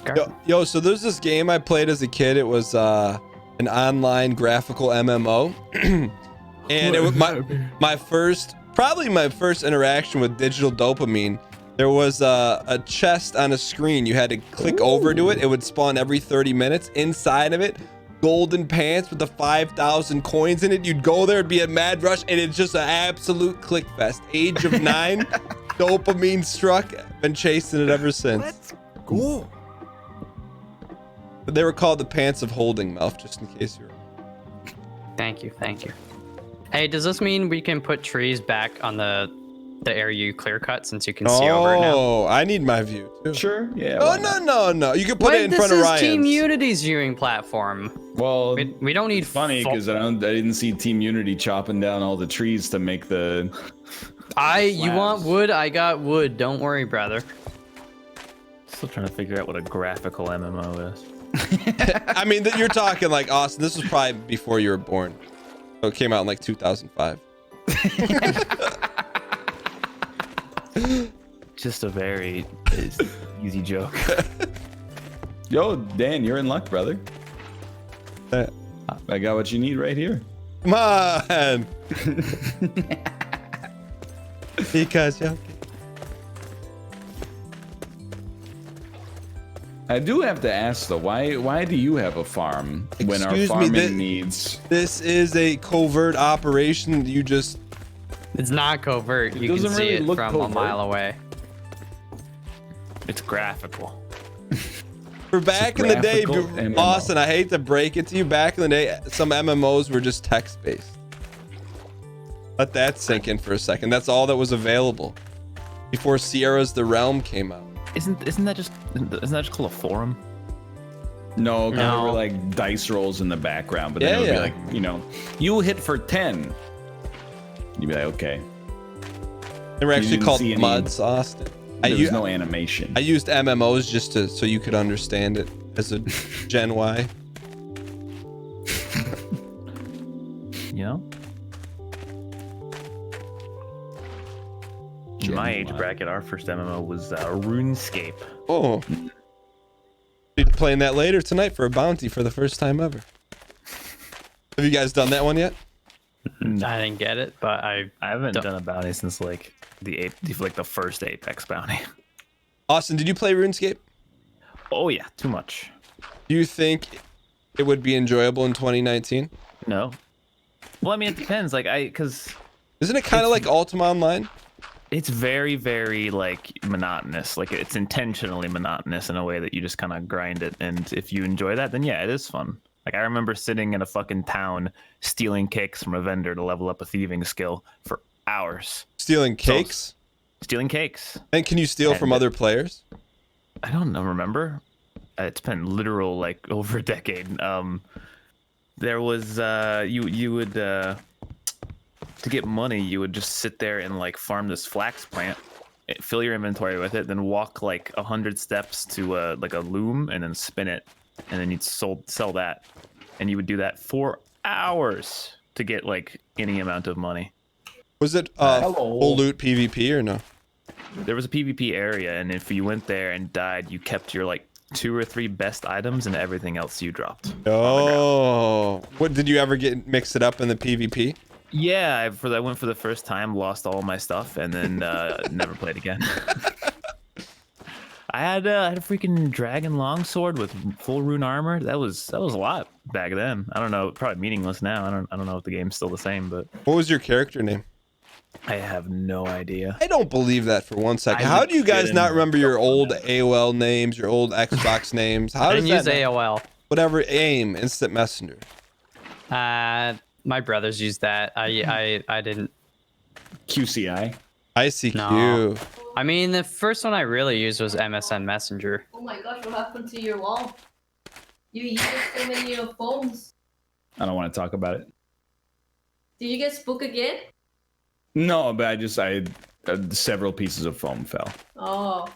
Garden. Yo, so there's this game I played as a kid. It was an online graphical MMO, and it was my first interaction with digital dopamine. There was a chest on a screen. You had to click over to it. It would spawn every 30 minutes. Inside of it, golden pants with the 5,000 coins in it. You'd go there, it'd be a mad rush, and it's just an absolute click fest. Age of 9, dopamine struck. Been chasing it ever since. Let's go. But they were called the pants of holding, Melf, just in case you're. Thank you. Hey, does this mean we can put trees back on the area you clear cut since you can see over it now? Oh, I need my view too. Sure. Yeah. Oh why not? no! You can put it in front of This Ryan's. is Team Unity's viewing platform. Well, We don't need funny because I didn't see Team Unity chopping down all the trees to make the. You want wood? I got wood. Don't worry, brother. Still trying to figure out what a graphical MMO is. I mean, you're talking like Austin. This was probably before you were born. So it came out in like 2005. Just a very easy joke. Yo, Dan, you're in luck, brother. I got what you need right here. Come on. Because yeah. I do have to ask though, why do you have a farm when our Excuse me, farming needs? This is a covert operation. You just It's not covert. You can doesn't see really it look from covert. a mile away. It's graphical. for back in the day, graphical MMO. Austin. I hate to break it to you. Back in the day, some MMOs were just text based. Let that sink in for a second. That's all that was available before Sierra's The Realm came out. Isn't that just called a forum? No, 'cause there No. were like dice rolls in the background, but then it would Yeah. be like, you hit for 10. You'd be like, okay. They were actually didn't called see any- MUDs, Austin. There was no animation. I used MMOs just so you could understand it as a Gen Y. You know? In my age bracket, our first MMO was RuneScape. Oh. Be playing that later tonight for a bounty for the first time ever. Have you guys done that one yet? I didn't get it, but I haven't done a bounty since like the first Apex bounty. Austin, did you play RuneScape? Oh yeah, too much. Do you think it would be enjoyable in 2019? No. Well, I mean, it depends. Because Isn't it kind of like Ultima Online? it's very, very like monotonous. Like it's intentionally monotonous in a way that you just kind of grind it. And if you enjoy that, then yeah, it is fun. Like I remember sitting in a fucking town stealing cakes from a vendor to level up a thieving skill for hours. Stealing cakes? Stealing cakes. And can you steal from And- other players? I don't know. Remember? It's been literal like over a decade. There was you would to get money, you would just sit there and like farm this flax plant, fill your inventory with it, then walk like 100 steps to like a loom and then spin it, and then you'd sell that, and you would do that for hours to get like any amount of money. Was it full loot PvP or no? There was a PvP area, and if you went there and died, you kept your like 2 or 3 best items and everything else you dropped. Oh. What did you ever mix it up in the PvP? Yeah, I went for the first time, lost all my stuff, and then never played again. I had a freaking dragon longsword with full rune armor. That was a lot back then. I don't know, probably meaningless now. I don't know if the game's still the same, but What was your character name? I have no idea. I don't believe that for one second. I'm How do you guys kidding. not remember your old AOL names, your old Xbox names? How I does didn't use that? AOL. Whatever, AIM, Instant Messenger. My brothers used that. I didn't. QCI. ICQ. No. I mean, the first one I really used was MSN Messenger. Oh my gosh, what happened to your wall? You used so many foams. I don't want to talk about it. Did you get spooked again? No, but I several pieces of foam fell. Oh.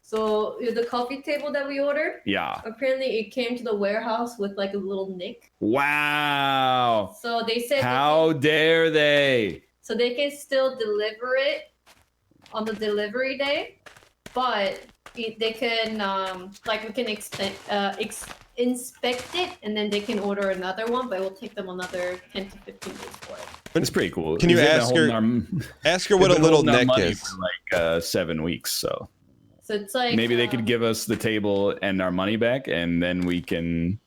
So the coffee table that we ordered, Yeah. apparently it came to the warehouse with like a little nick. Wow. So they said How dare they? so they can still deliver it on the delivery day, but they can like we can inspect it and then they can order another one, but it will take them another 10 to 15 days for it. It's pretty cool. Can you They've been ask her- holding Ask her what a they've been little holding our nick money is. for like 7 weeks. So So it's like maybe they could give us the table and our money back, and then we can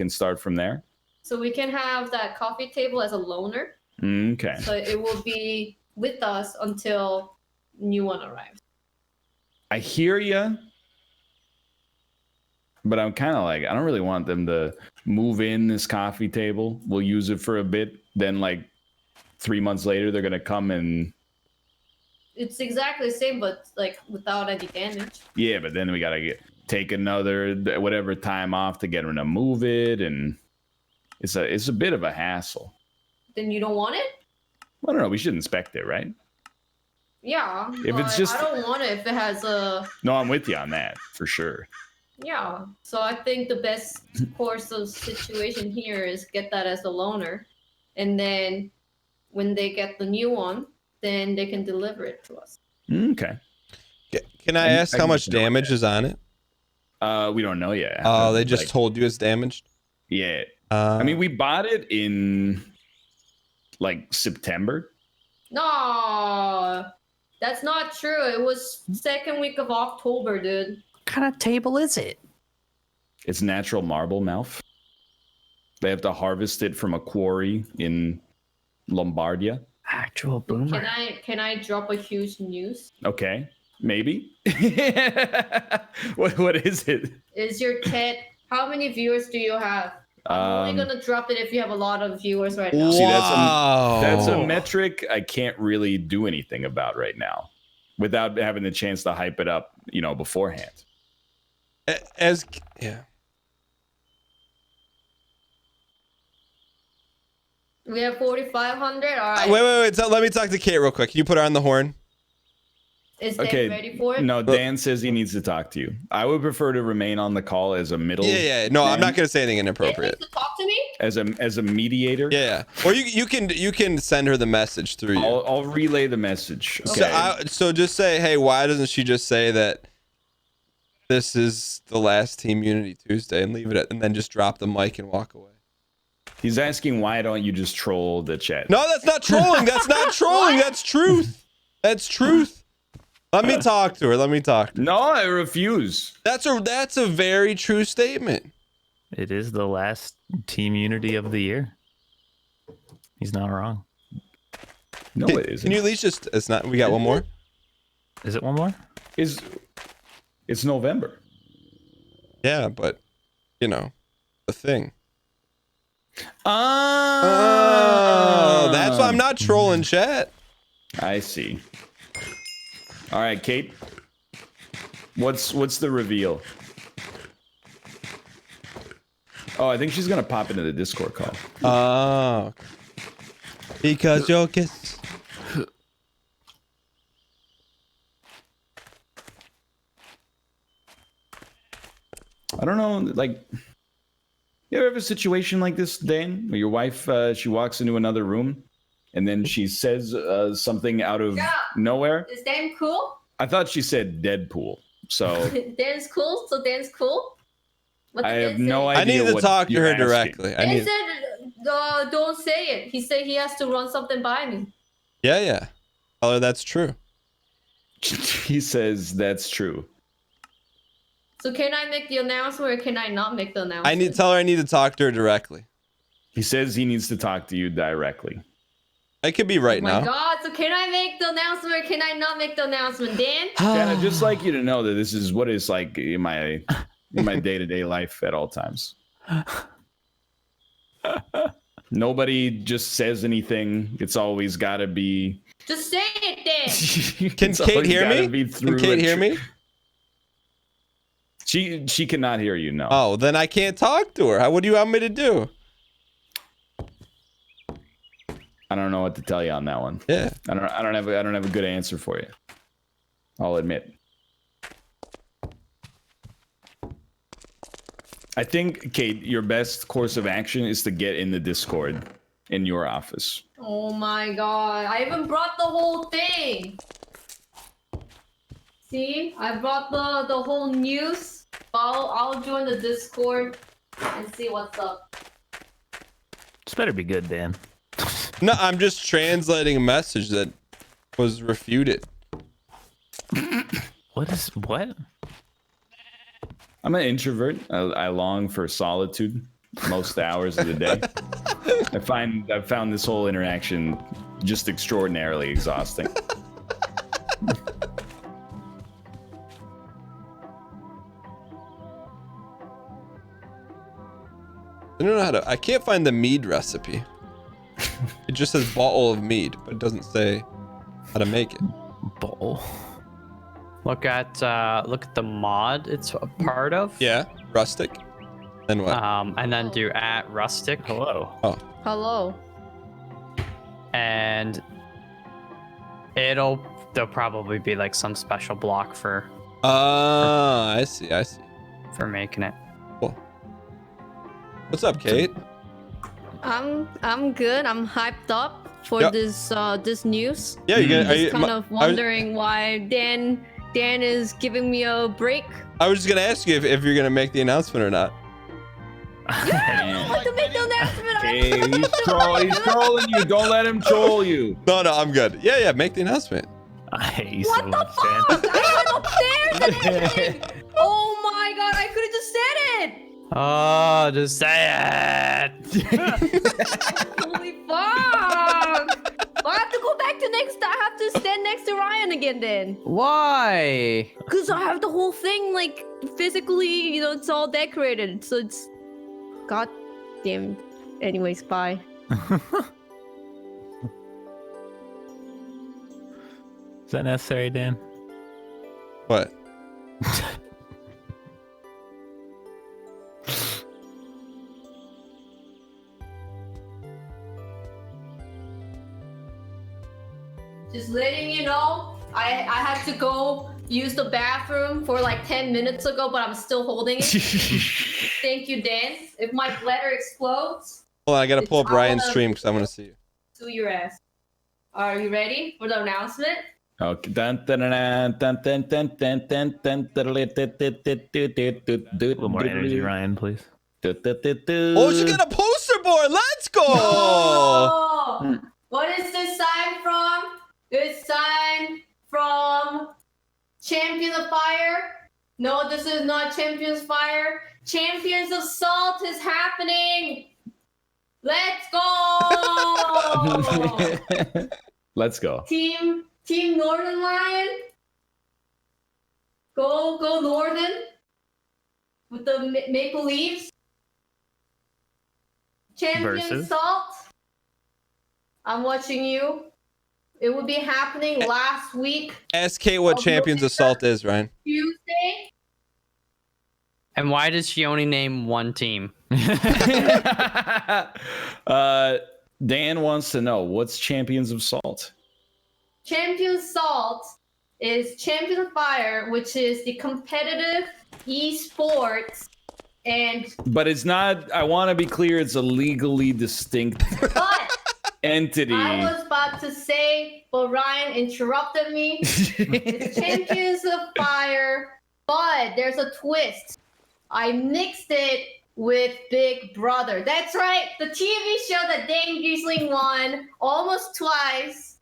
start from there. so we can have that coffee table as a loaner. Okay. So it will be with us until new one arrives. I hear you, but I'm kind of like, I don't really want them to move in this coffee table. We'll use it for a bit. Then like 3 months later, they're going to come and It's exactly the same, but like without any damage. yeah, but then we got to take another whatever time off to get them to move it. And it's a bit of a hassle. Then you don't want it? I don't know. We should inspect it, right? Yeah. If it's but just- I don't want it if it has a No, I'm with you on that for sure. yeah. So I think the best course of situation here is get that as a loaner, and then when they get the new one, then they can deliver it to us. Okay. Can I ask how much damage is on it? We don't know yet. Oh, they just Like, told you it's damaged. yeah. I mean, we bought it in like September. No, that's not true. It was second week of October, dude. What kind of table is it? It's natural marble, Malf. They have to harvest it from a quarry in Lombardia. Actual boomer. Can I drop a huge news? Okay, maybe. What is it? Is your chat? How many viewers do you have? I'm only gonna drop it if you have a lot of viewers right now. See, Wow. that's a metric I can't really do anything about right now, without having the chance to hype it up, beforehand. As yeah. We have 4,500. All right. Wait. So let me talk to Kate real quick. Can you put her on the horn? Is Dan Okay. ready for it? No, Dan says he needs to talk to you. I would prefer to remain on the call as a middle. Yeah. No, I'm man, not gonna say anything Dan needs inappropriate. to talk to me. as a mediator. Yeah. Or you can send her the message through you. I'll relay the message. Okay. So just say, hey, why doesn't she just say that this is the last Team Unity Tuesday and leave it at, and then just drop the mic and walk away? He's asking why don't you just troll the chat? No, that's not trolling. That's not trolling. That's truth. That's truth. Let me talk to her. Let me talk. No, I refuse. That's a very true statement. It is the last Team Unity of the year. He's not wrong. No, it isn't. Can you at least just? It's not. We got one more. Is it one more? It's November. Yeah, but the thing. Oh, That's why I'm not trolling chat. I see. All right, Kate. What's the reveal? Oh, I think she's gonna pop into the Discord call. Oh. Because your kiss. I don't know, like, you ever have a situation like this, Dan, where your wife she walks into another room, and then she says something out of Yeah. nowhere? Is Dan cool? I thought she said Deadpool, so Dan's cool. So Dan's cool. What I did have Dan no say? I idea. need to what talk to you're her asking. directly. I Dan need. said, "Don't say it." He said he has to run something by me. Yeah. Tell her that's true. He says that's true. So can I make the announcement or can I not make the announcement? I need to tell her I need to talk to her directly. He says he needs to talk to you directly. It could be right Oh my now. God! So can I make the announcement or can I not make the announcement, Dan? Dan, I'd just like you to know that this is what it's like in my day-to-day life at all times. Nobody just says anything. It's always got to be. Just say it, Dan. Can It's Kate always hear gotta me? be Can through Kate a hear tr- me? She cannot hear you. No. Oh, then I can't talk to her. What do you want me to do? I don't know what to tell you on that one. Yeah. I don't have a good answer for you. I'll admit. I think, Kate, your best course of action is to get in the Discord in your office. Oh my god, I even brought the whole thing. See, I brought the whole news. I'll join the Discord and see what's up. This better be good, Dan. No, I'm just translating a message that was refuted. What? I'm an introvert. I long for solitude most hours of the day. I've found this whole interaction just extraordinarily exhausting. I don't know how to. I can't find the mead recipe. It just says bottle of mead, but it doesn't say how to make it. Bowl. Look at the mod it's a part of. Yeah, rustic. Then what? And then do @rustic. Hello. Oh, Hello. And there'll probably be like some special block for I see. for making it. Cool. What's up, Kate? I'm good. I'm hyped up for Yep. this news. Yeah, you gonna? Are you, Just kind of wondering why Dan is giving me a break. I was just gonna ask you if you're gonna make the announcement or not. I want to make the announcement. Hey, he's trolling you. Don't let him troll you. No, I'm good. Yeah, make the announcement. I hate you What so the much, Dan. fuck? I went upstairs and everything. Oh my god, I could have just said it. Oh, just say it. Holy fuck. I have to go back to I have to stand next to Ryan again then. Why? Because I have the whole thing, like, physically, it's all decorated. So it's... God damn. Anyways, bye. Is that necessary, Dan? What? Just letting you know, I had to go use the bathroom for like 10 minutes ago, but I'm still holding it. Thank you, Dan. If my bladder explodes, Hold on, I gotta pull up I Ryan's wanna- stream because I want to see you. to your ass. Are you ready for the announcement? Okay. Dun, dun, dun, dun, dun, dun, dun, dun, dun, dun, A little more energy, Ryan, please. Oh, she got a poster board. Let's go. Oh! What is this sign from? This sign from Champions of Fire? No, this is not Champions Fire. Champions of Salt is happening. Let's go! Let's go. Team Northern Lion. Go Northern. With the Maple Leafs. Champions Versus? Salt. I'm watching you. It will be happening last week, Ask Kate what Champions Assault is, Ryan. Tuesday. And why does she only name one team? Dan wants to know what's Champions of Salt. Champions Salt is Champions of Fire, which is the competitive esports, and But it's not. I want to be clear. It's a legally distinct but entity. I was about to say, but Ryan interrupted me. It's Champions of Fire, but there's a twist. I mixed it with Big Brother. That's right, the TV show that Dan Giesling won almost twice.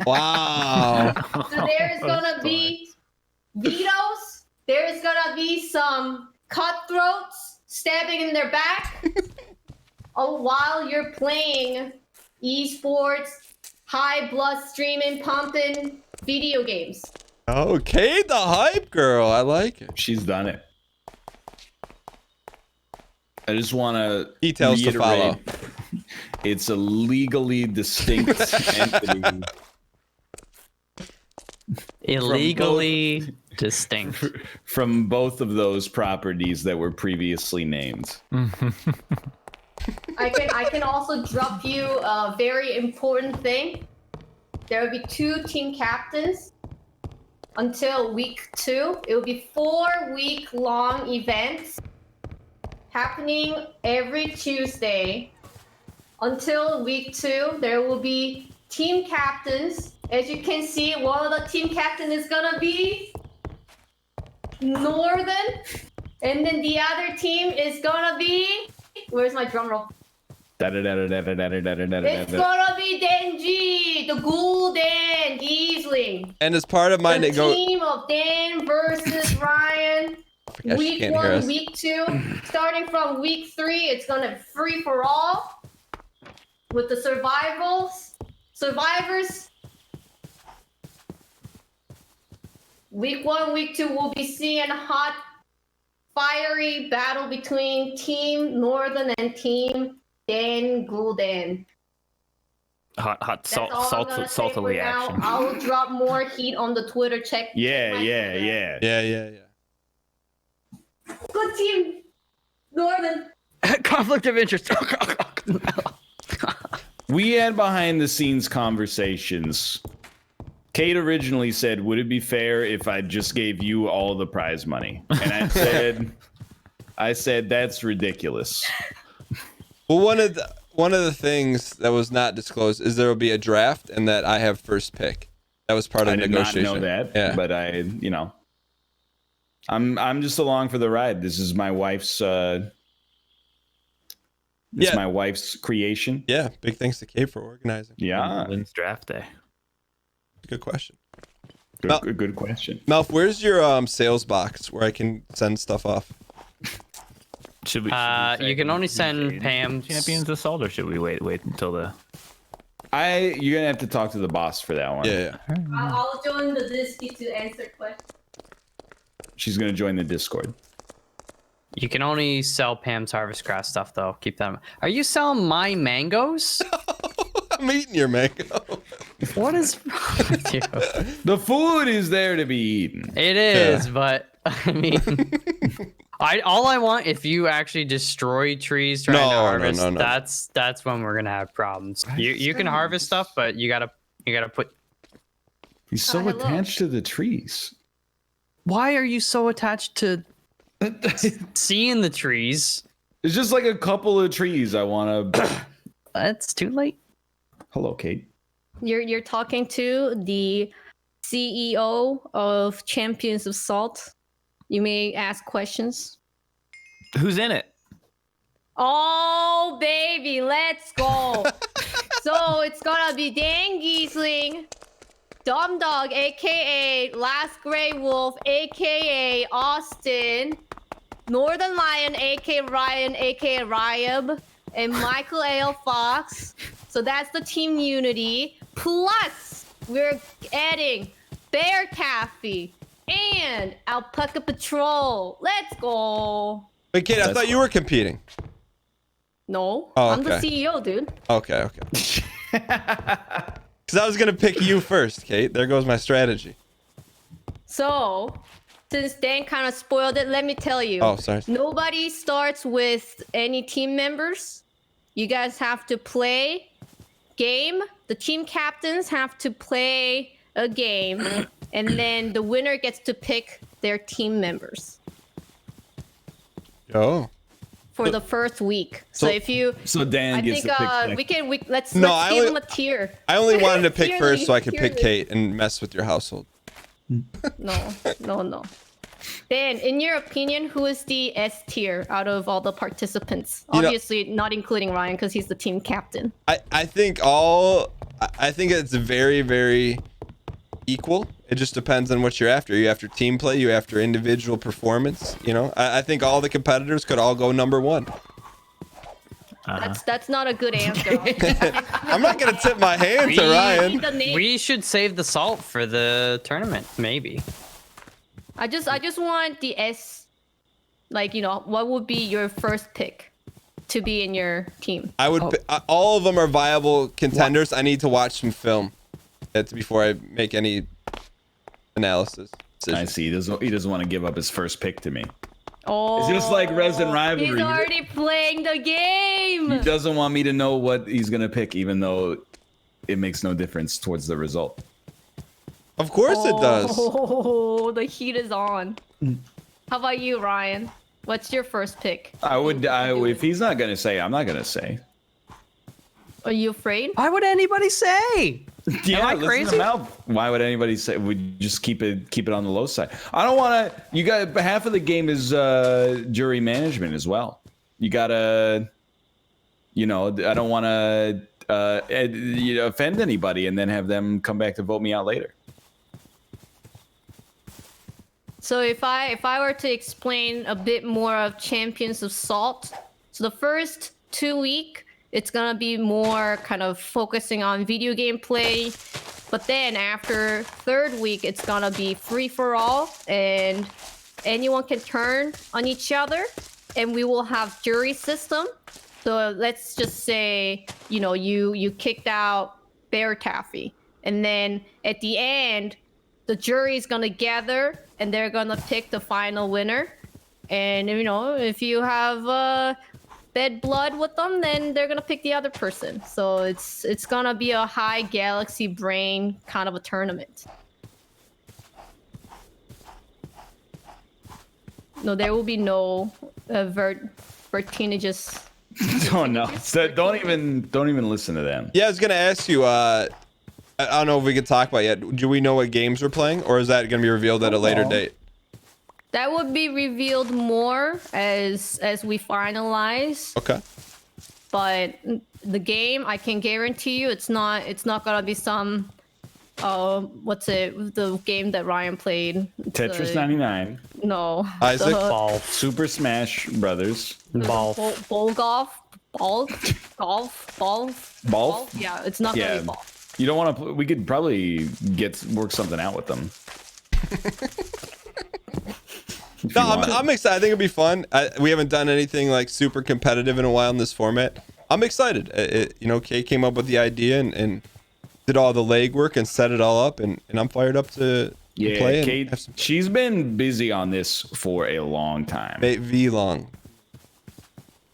Wow. So there's gonna be vetoes. There's gonna be some cutthroats stabbing in their back. While you're playing esports, high blood streaming, pumping video games. Okay, the hype girl. I like it. She's done it. I just want to Details to follow. It's a legally distinct entity. Illegally Distinct. from both of those properties that were previously named. I can also drop you a very important thing. There will be 2 team captains until week 2. It will be 4-week-long events happening every Tuesday. Until week 2, there will be team captains. As you can see, one of the team captain is gonna be Northern, and then the other team is gonna be. Where's my drum roll? It's gonna be Denji, the Golden Giesling. And as part of my The team of Dan versus Ryan. Forget she Week can't hear 1, us. week 2, starting from week 3, it's gonna free for all with the survivors. Week 1, week 2, we'll be seeing a hot, fiery battle between Team Northern and Team Dan Gulden. Hot That's all I'm salt gonna say for saltily now. action. I will drop more heat on the Twitter. Check. Yeah, my yeah, Twitter. yeah. Yeah. Good Team Northern. Conflict of interest. We had behind the scenes conversations. Kate originally said, would it be fair if I just gave you all the prize money? And I said, that's ridiculous. Well, one of the things that was not disclosed is there will be a draft and that I have first pick. That was part of I the did not negotiation. know that, Yeah. but I'm just along for the ride. This is my wife's my wife's creation. Yeah. Big thanks to Kate for organizing. Yeah. When's draft day? Good question. Good question. Melf, where's your sales box where I can send stuff off? Should we? You can only send Pam Champions Assault, or should we wait until the? You're gonna have to talk to the boss for that one. Yeah. I'll join the Disney to answer questions. She's gonna join the Discord. You can only sell Pam's harvest grass stuff, though. Keep that in mind. Are you selling my mangoes? I'm eating your mango. What is wrong with you? The food is there to be eaten. It is, but I mean, all I want, if you actually destroy trees trying to harvest, no. that's when we're gonna have problems. You can harvest stuff, but you gotta put. He's so hello. attached to the trees. Why are you so attached to seeing the trees? It's just like a couple of trees I want to. It's too late. Hello, Kate. You're talking to the CEO of Champions of Salt. You may ask questions. Who's in it? Oh baby, let's go. So it's gonna be Dan Giesling, Dumb Dog, aka Last Grey Wolf, aka Austin, Northern Lion, aka Ryan, aka Ryab, and Michael A.L. Fox. So that's the team unity. Plus, we're adding Bear Taffy and Alpaca Patrol. Let's go. Wait, Kate, I thought you were competing. No, Oh, I'm the okay. CEO, dude. Okay. Because I was gonna pick you first, Kate. There goes my strategy. So, since Dan kind of spoiled it, let me tell you. Oh, sorry. Nobody starts with any team members. You guys have to play game. The team captains have to play a game, and then the winner gets to pick their team members Oh. for the first week. So if you, So Dan I gets think to pick. let's No, I give only- them a tier. I only wanted to pick Tier first lead, so I could tier pick lead. Kate and mess with your household. No. Dan, in your opinion, who is the S tier out of all the participants? You know- Obviously, not including Ryan because he's the team captain. I think it's very, very equal. It just depends on what you're after. You after team play, you after individual performance. You know, I think all the competitors could all go number one. That's not a good answer. I'm not gonna tip my hand to Ryan. We should save the salt for the tournament, maybe. I just want the S. Like, you know, what would be your first pick to be in your team? I would. All of them are viable contenders. I need to watch some film before I make any analysis. I see. He doesn't want to give up his first pick to me. Oh, It's just like Resident Rivalry. He's already playing the game. He doesn't want me to know what he's gonna pick, even though it makes no difference towards the result. Of course it does. Oh, the heat is on. How about you, Ryan? What's your first pick? If he's not gonna say, I'm not gonna say. Are you afraid? Why would anybody say? Yeah, I listen crazy? to Mal. Why would anybody say? We just keep it on the low side. I don't want to. You got half of the game is jury management as well. You gotta, I don't want to offend anybody and then have them come back to vote me out later. So if I were to explain a bit more of Champions of Salt, so the first 2 week it's gonna be more kind of focusing on video game play, but then after third week it's gonna be free for all and anyone can turn on each other, and we will have jury system. So let's just say you kicked out Bear Taffy, and then at the end the jury is gonna gather and they're gonna pick the final winner. And if you have bad blood with them, then they're gonna pick the other person. So it's gonna be a high galaxy brain kind of a tournament. No, there will be no vertinages. Oh no! So don't even listen to them. Yeah, I was gonna ask you. I don't know if we could talk about it yet. Do we know what games we're playing, or is that gonna be revealed at a later date? That would be revealed more as we finalize. Okay. But the game, I can guarantee you, it's not gonna be some the game that Ryan played. Tetris The- Uh, 99, No. Isaac? Ball. Super Smash Brothers, Ball. Bowl golf. Ball. Yeah, it's not gonna Yeah. be ball. You don't want to. We could probably work something out with them. If No, you want. I'm excited. I think it'll be fun. We haven't done anything like super competitive in a while in this format. I'm excited. Kate came up with the idea and did all the legwork and set it all up, and I'm fired up to play. Kate. And have some She's been busy on this for a long time. V long.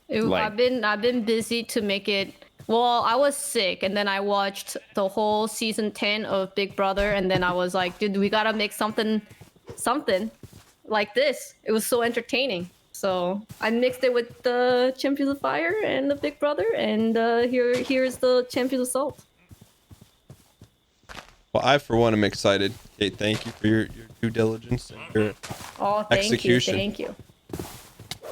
Like- I've been busy to make it. Well, I was sick, and then I watched the whole season 10 of Big Brother, and then I was like, dude, we gotta make something like this. It was so entertaining. So I mixed it with the Champions of Fire and the Big Brother, and here's the Champions of Salt. Well, I for one am excited. Kate, thank you for your due diligence and your Oh, thank Execution. you, thank you.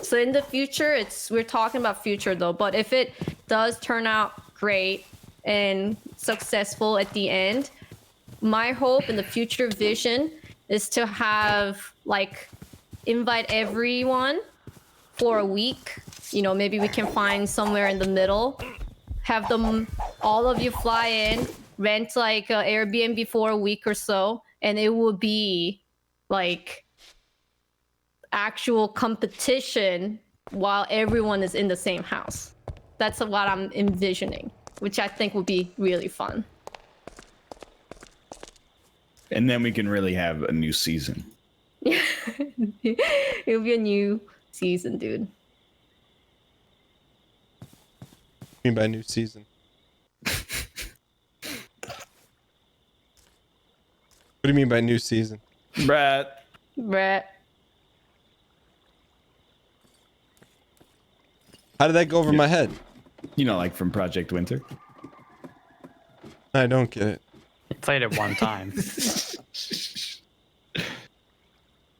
So in the future, we're talking about future though, but if it does turn out great and successful at the end, my hope in the future vision is to have invite everyone for a week. Maybe we can find somewhere in the middle, have them, all of you fly in, rent an Airbnb for a week or so, and it will be actual competition while everyone is in the same house. That's what I'm envisioning, which I think would be really fun. And then we can really have a new season. It'll be a new season, dude. I mean by new season. What do you mean by new season? Brett. Brett. How did that go over my head? Like from Project Winter. I don't get it. I played it one time.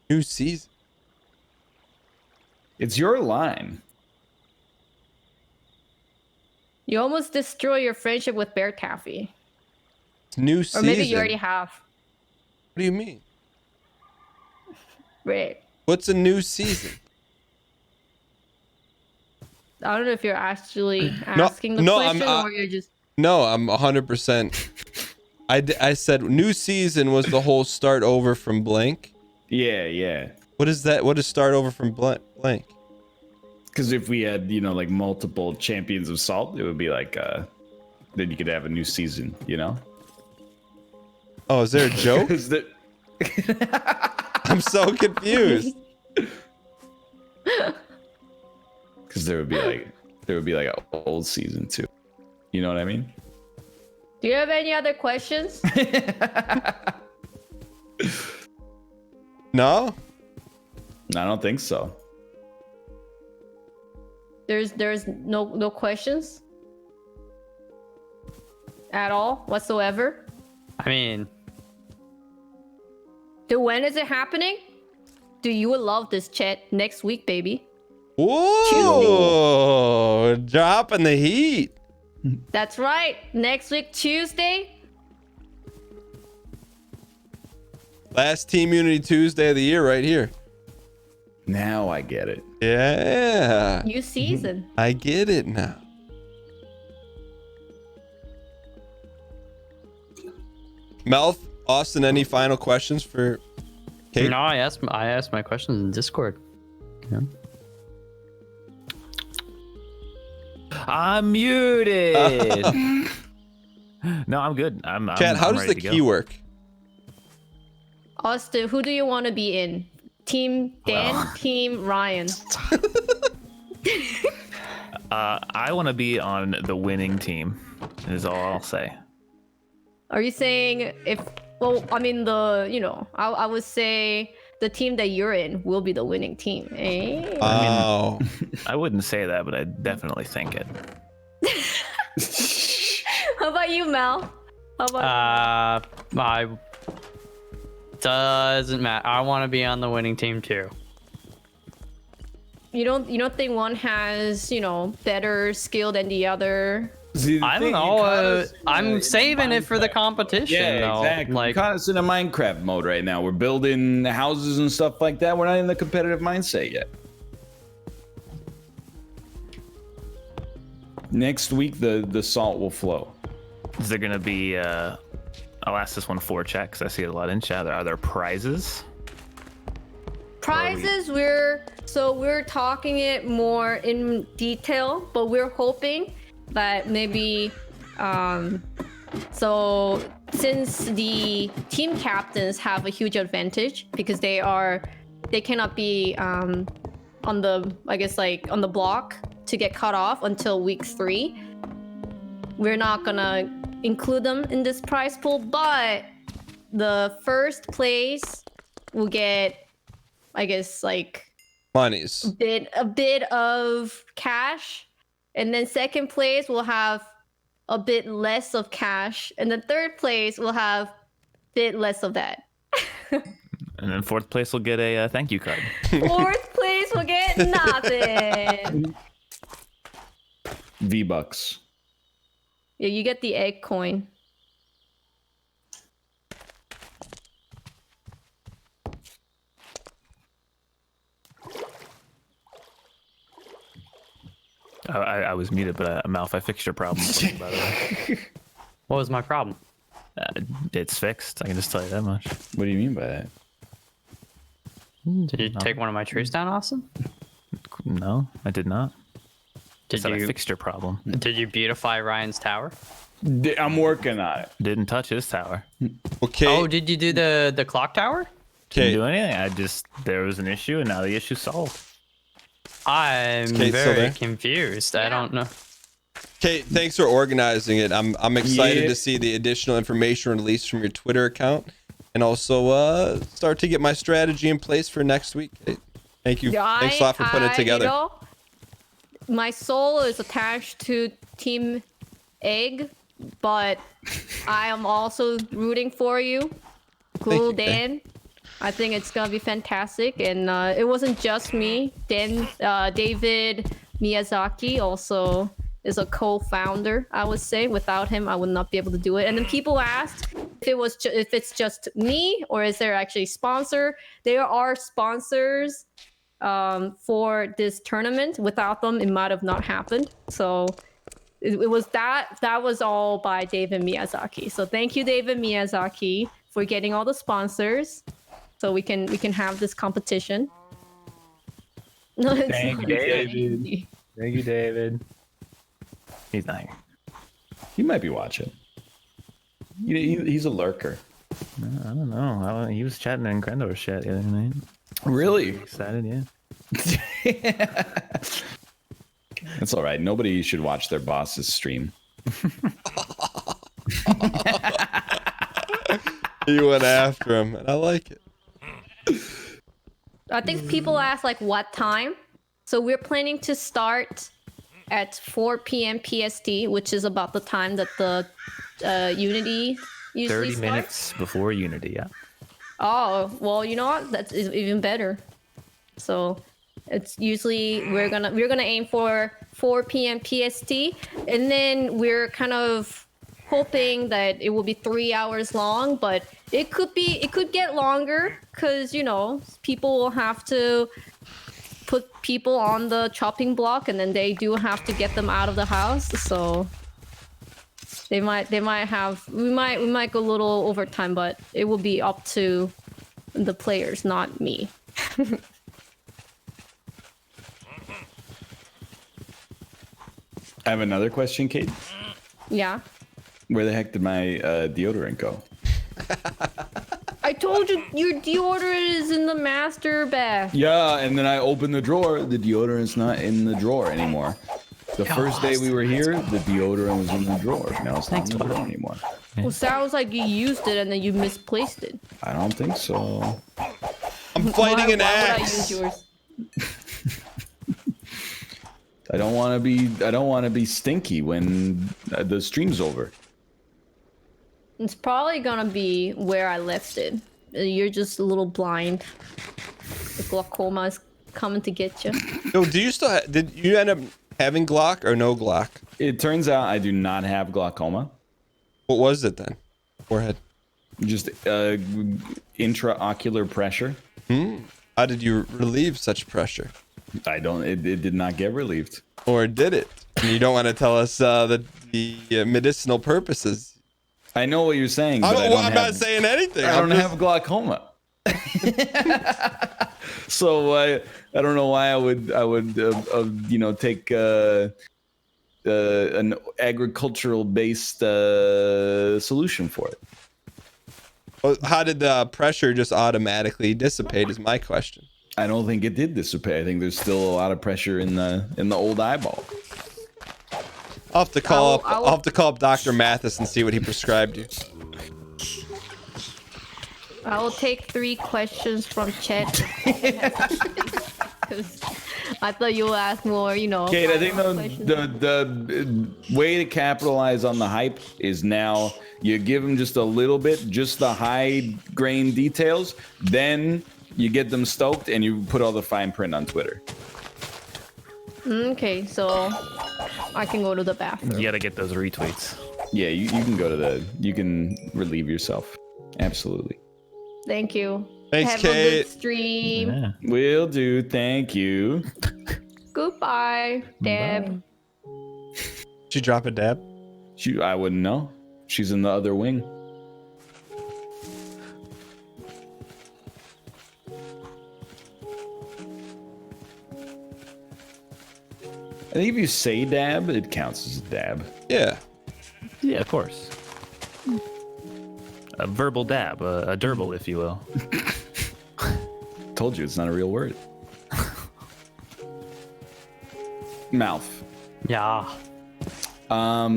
New season. It's your line. You almost destroy your friendship with Bear Taffy. It's new Or season. maybe you already have. What do you mean? Right. What's a new season? I don't know if you're actually No, asking the no, I'm, question or you're just... No, I'm 100%. I said new season was the whole start over from blank. Yeah. What is that? What is start over from blank? Because if we had, multiple champions of salt, it would be then you could have a new season, Oh, is there a joke? Is that I'm so confused. Because there would be like an old season 2. You know what I mean? Do you have any other questions? No? I don't think so. There's no questions at all whatsoever. I mean, So when is it happening? Do you love this, Chet? Next week, baby. Ooh, dropping the heat. That's right. Next week, Tuesday. Last Team Unity Tuesday of the year right here. Now I get it. Yeah. New season. I get it now. Melf, Austin, any final questions for Kate? no, I asked my questions in Discord. Yeah. I'm muted. No, I'm good. Chat, how I'm does ready the to key go. work? Austin, who do you want to be in? Team Dan, Team Ryan. I want to be on the winning team. Is all I'll say. Are you saying if? Well, I mean I would say the team that you're in will be the winning team. Eh? Oh. I wouldn't say that, but I definitely think it. How about you, Mel? How about I doesn't matter. I want to be on the winning team too. you don't think one has better skill than the other? See, the I don't thing, know. you caught us, I'm in saving it for the Minecraft. competition. Yeah, though. exactly. Like, You caught us in a Minecraft mode right now. We're building houses and stuff like that. We're not in the competitive mindset yet. Next week, the salt will flow. Is there gonna be? I'll ask this one for chat because I see it a lot in chat. Are there prizes? Prizes, we're talking it more in detail, but we're hoping that maybe so since the team captains have a huge advantage because they cannot be on the block to get cut off until week 3. We're not gonna include them in this prize pool, but the first place will get, I guess, like Monies. a bit of cash, and then second place will have a bit less of cash, and then third place will have a bit less of that. And then fourth place will get a thank you card. Fourth place will get nothing. V-Bucks. Yeah, you get the egg coin. I was muted, but Malf, I fixed your problem. For you, by the way, what was my problem? it's fixed. I can just tell you that much. What do you mean by that? Did you take one of my trees down, Austin? No, I did not. Did Said I you fixed your problem. Did you beautify Ryan's tower? I'm working on it. Didn't touch his tower. Okay. Oh, did you do the clock tower? Didn't Okay. do anything. There was an issue, and now the issue's solved. I'm Kate still very there? confused. I don't know. Kate, thanks for organizing it. I'm excited Yeah. to see the additional information released from your Twitter account, and also start to get my strategy in place for next week. Kate. Thank you. Thanks a lot for putting it together. My soul is attached to Team Egg, but I am also rooting for you, Cool you, Dan. Dan. I think it's gonna be fantastic, and it wasn't just me. David Miyazaki also is a co-founder. I would say without him, I would not be able to do it. And then people asked if it's just me or is there actually a sponsor. There are sponsors for this tournament. Without them, it might have not happened. So it was that was all by David Miyazaki. So thank you, David Miyazaki, for getting all the sponsors, so we can have this competition. No, it's Thank not. you, David. Thank you, David. He's not here. He might be watching. He's a lurker. I don't know. He was chatting in Grendo's chat the other night. Really? Excited, yeah. That's all right. Nobody should watch their boss's stream. You went after him, and I like it. I think people ask like what time. So we're planning to start at 4 p.m. PST, which is about the time that the Unity usually 30 starts. minutes before Unity, yeah. Oh, well, you know what? That's even better. So it's usually we're gonna aim for 4 p.m. PST, and then we're kind of hoping that it will be 3 hours long, but it could get longer because people will have to put people on the chopping block, and then they do have to get them out of the house. So we might go a little over time, but it will be up to the players, not me. I have another question, Kate. Yeah. Where the heck did my deodorant go? I told you your deodorant is in the master bath. Yeah, and then I opened the drawer. The deodorant's not in the drawer anymore. The first day we were here, the deodorant was in the drawer. Now it's not in the drawer anymore. Well, sounds like you used it and then you misplaced it. I don't think so. I'm fighting an Why would I axe. use yours? I don't want to be stinky when the stream's over. It's probably gonna be where I left it. You're just a little blind. The glaucoma is coming to get you. Yo, do you still did you end up having Glock or no Glock? It turns out I do not have glaucoma. What was it then? Forehead. Just intraocular pressure. How did you relieve such pressure? I don't. It did not get relieved. Or did it? And you don't want to tell us the medicinal purposes. I know what you're saying, but I'm not saying anything. I don't have glaucoma. So I don't know why I would take an agricultural based solution for it. Well, how did the pressure just automatically dissipate? Is my question. I don't think it did dissipate. I think there's still a lot of pressure in the old eyeball. I'll have to call up Dr. Mathis and see what he prescribed you. I will take 3 questions from chat. Because I thought you would ask more, Kate, I think questions. the way to capitalize on the hype is now you give them just a little bit, just the high grain details, then you get them stoked and you put all the fine print on Twitter. Okay, so I can go to the bathroom. You gotta get those retweets. Yeah, you can go to you can relieve yourself. Absolutely. Thank you. Thanks, Have a Kate. good stream. Yeah. Will do. Thank you. Goodbye, Deb. Did you drop a dab? I wouldn't know. She's in the other wing. I think if you say dab, it counts as a dab. Yeah. Yeah, of course. A verbal dab, a derble, if you will. Told you it's not a real word. Mouth. Yeah. How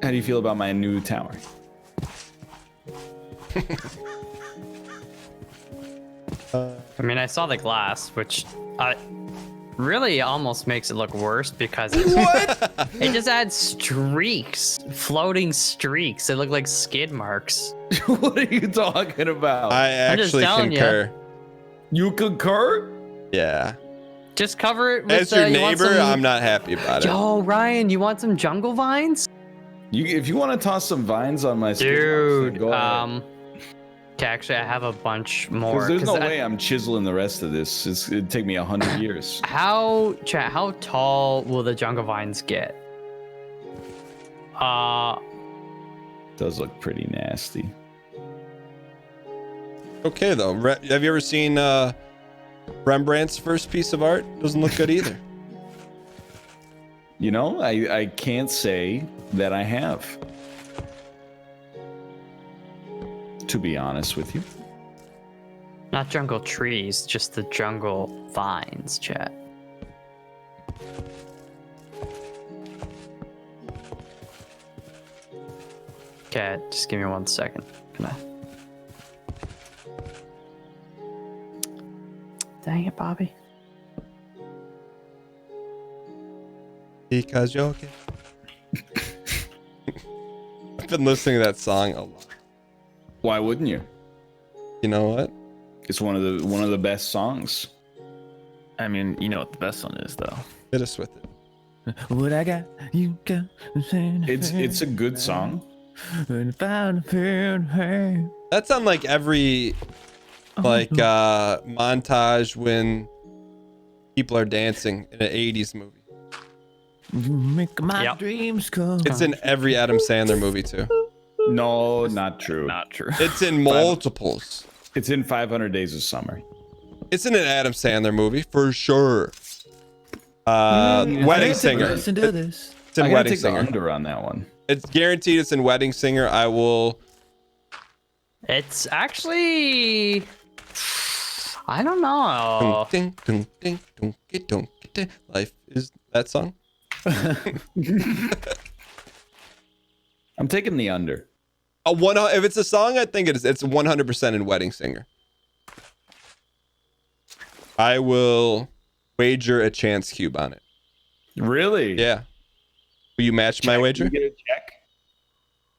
do you feel about my new tower? I mean, I saw the glass, which really almost makes it look worse because it just adds streaks, floating streaks. They look like skid marks. What are you talking about? I just actually telling ya. concur. You concur? Yeah. Just cover it with As your you want neighbor, some- I'm not happy about it. Yo, Ryan, you want some jungle vines? If you want to toss some vines on my skid marks, Dude, then go ahead. okay, actually, I have a bunch more. Because there's no 'cause way I'm chiseling the rest of this. It'd take me 100 years. How tall will the jungle vines get? Does look pretty nasty. Okay, though. Have you ever seen Rembrandt's first piece of art? Doesn't look good either. You know, I can't say that I have. to be honest with you. Not jungle trees, just the jungle vines, chat. Okay, just give me 1 second. Can I? Dang it, Bobby. Because you're okay. I've been listening to that song a lot. Why wouldn't you? You know what? It's one of the best songs. I mean, you know what the best one is, though. Hit us with it. What I got, you got. It's a good song. That's on like every montage when people are dancing in an 80s movie. Make my Yep. dreams come. It's in every Adam Sandler movie too. No, not true. Not true. It's in multiples. It's in 500 Days of Summer. It's in an Adam Sandler movie for sure. Wedding Singer. Listen to this. It's in I gotta Wedding take the Singer. under on that one. It's guaranteed it's in Wedding Singer. I will. It's actually. I don't know. Ding, ding, ding, ding, ding, ding, ding. Life is that song. I'm taking the under. If it's a song, I think it's 100% in Wedding Singer. I will wager a chance cube on it. Really? Yeah. Will you match my wager? You get a check.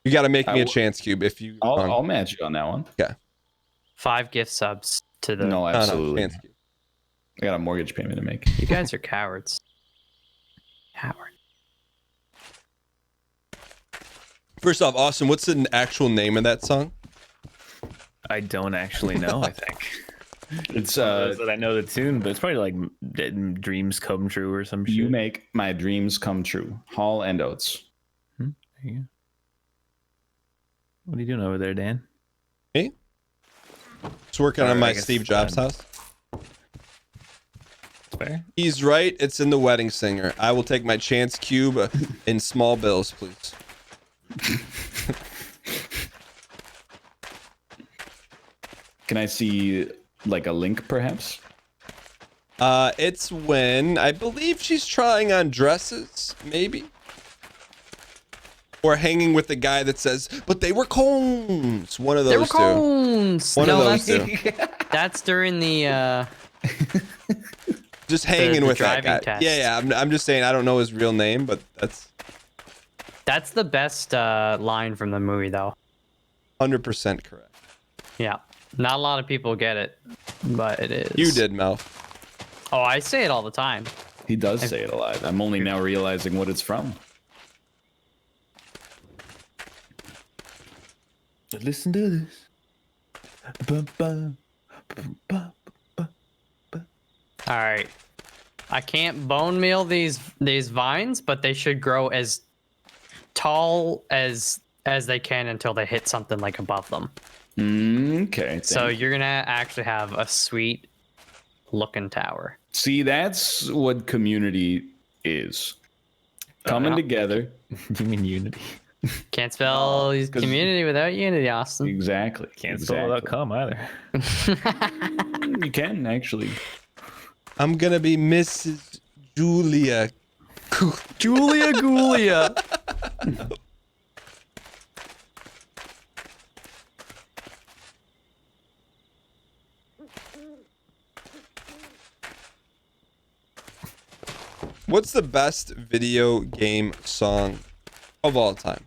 You got to make I me a will- chance cube if you. I'll match you on that one. 5 gift subs to the. No, absolutely. chance cube. I got a mortgage payment to make. You guys are cowards. Coward. First off, Austin, what's the actual name of that song? I don't actually know. I think. It's That I know the tune, but it's probably like Dreams Come True or some shit. You Make My Dreams Come True. Hall and Oates. There you go. What are you doing over there, Dan? Me? Just working on Alright, my I guess Steve Jobs house. It's fair. He's right. It's in the Wedding Singer. I will take my chance cube in small bills, please. Can I see like a link perhaps? It's when I believe she's trying on dresses, maybe. Or hanging with the guy that says, "But they were cones." One of There were those two. cones. One no, of those that's, two. that's during the. Just hanging the with that guy. driving test. Yeah. I'm just saying I don't know his real name, but That's the best line from the movie, though. 100% correct. Yeah, not a lot of people get it, but it is. You did, Mel. Oh, I say it all the time. He does say it a lot. I'm only now realizing what it's from. Listen to this. Ba-ba, ba-ba, ba. All right, I can't bone meal these vines, but they should grow as tall as they can until they hit something like above them. Okay. So you're gonna actually have a sweet looking tower. See, that's what community is. Coming yeah. together. You mean unity? Can't spell 'cause- community without unity, Austin. Exactly. Can't spell without come either. You can actually. I'm gonna be Mrs. Julia. Julia Gulia. What's the best video game song of all time?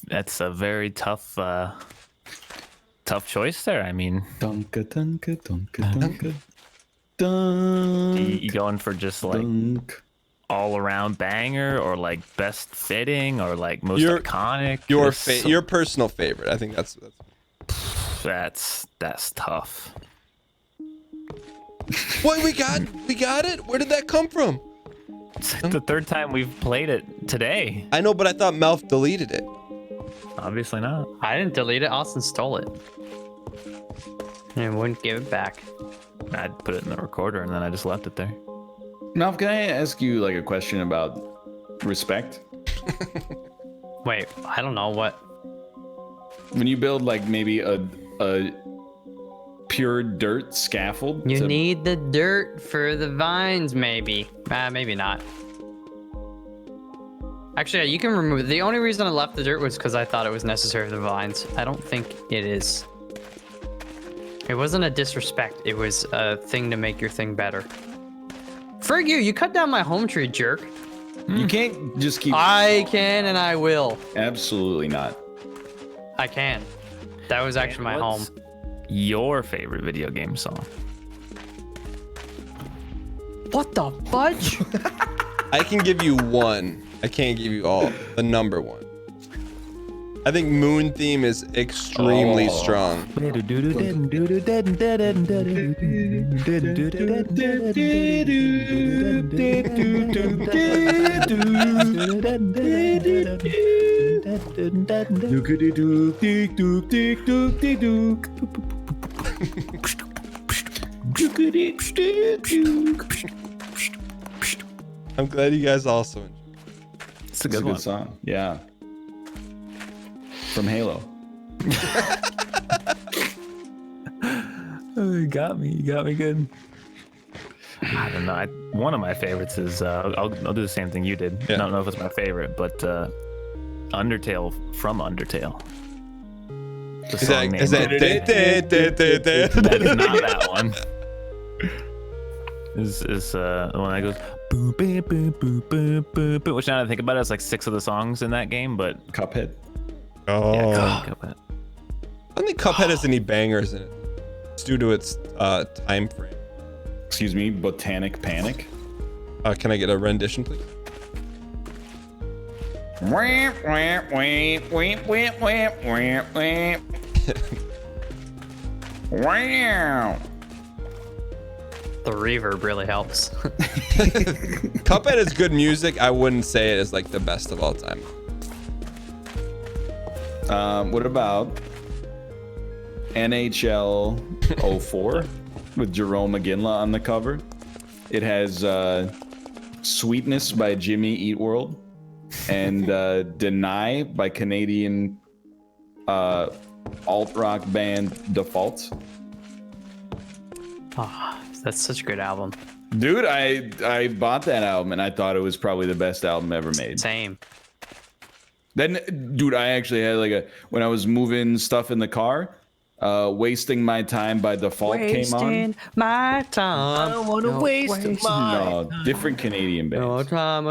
That's a very tough choice there. I mean, Dunka, dunka, dunka, dunka. Dunk, you going for just like dunk. all around banger or like best fitting or like most Your- iconic? Your There's your personal favorite. I think that's that's tough. what we got it. Where did that come from? It's the third time we've played it today. I know, but I thought Melf deleted it. Obviously not. I didn't delete it. Austin stole it. And wouldn't give it back. I'd put it in the recorder and then I just left it there. Now, can I ask you like a question about respect? Wait, I don't know what. When you build like maybe a pure dirt scaffold. You to- need the dirt for the vines, maybe. Maybe not. Actually, yeah, you can remove it. The only reason I left the dirt was because I thought it was necessary for the vines. I don't think it is. It wasn't a disrespect. It was a thing to make your thing better. Frig you! You cut down my home tree, jerk. You can't just keep. I can and I will. Absolutely not. I can. That was actually my home. What's your favorite video game song? What the fudge? I can give you one. I can't give you all. The number one. I think Moon Theme is extremely strong. I'm glad you guys also enjoyed. It's a It's good a one. good song. Yeah. From Halo. Oh, you got me. You got me good. I don't know. One of my favorites is I'll do the same thing you did. Yeah. I don't know if it's my favorite, but Undertale from Undertale. The Is song that name. That is not that one. Is the one that goes boom, boom, boom, boom, boom, boom, boom. Which now that I think about it, it's like 6 of the songs in that game, but Cuphead. Oh, yeah, Cuphead. I don't think Cuphead has any bangers in it. It's due to its time frame. Excuse me, Botanic Panic. Can I get a rendition, please? Wow. The reverb really helps. Cuphead is good music. I wouldn't say it is like the best of all time. What about NHL 04 with Jerome McGinley on the cover? It has Sweetness by Jimmy Eat World and Deny by Canadian alt rock band Default. Oh, that's such a good album. Dude, I bought that album and I thought it was probably the best album ever made. Same. Then, dude, I actually had when I was moving stuff in the car, Wasting My Time by Default came on. my time. I don't want to waste my No, different Canadian No bands. time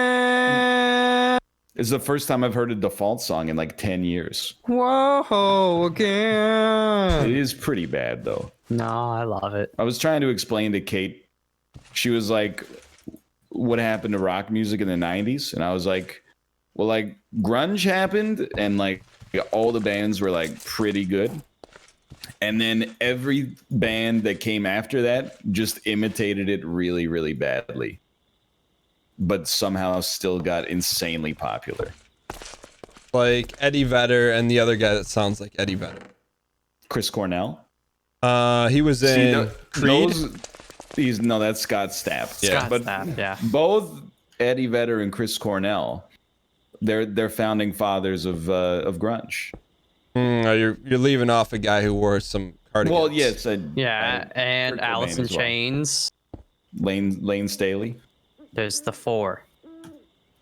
again. It's the first time I've heard a Default song in like 10 years. Whoa, It again. is pretty bad though. No, I love it. I was trying to explain to Kate. She was like, what happened to rock music in the 90s? And I was like, well, like grunge happened and like all the bands were like pretty good. And then every band that came after that just imitated it really, really badly. But somehow still got insanely popular. Like Eddie Vedder and the other guy that sounds like Eddie Vedder. Chris Cornell. He was in Creed. No, that's Scott Stapp. Yeah. Scott but Stapp, yeah. both Eddie Vedder and Chris Cornell, they're founding fathers of grunge. You're leaving off a guy who wore some cardigans. Well, yes, Yeah, and Kurt Cobain Alice in as well. Chains. Lane Staley. There's the 4.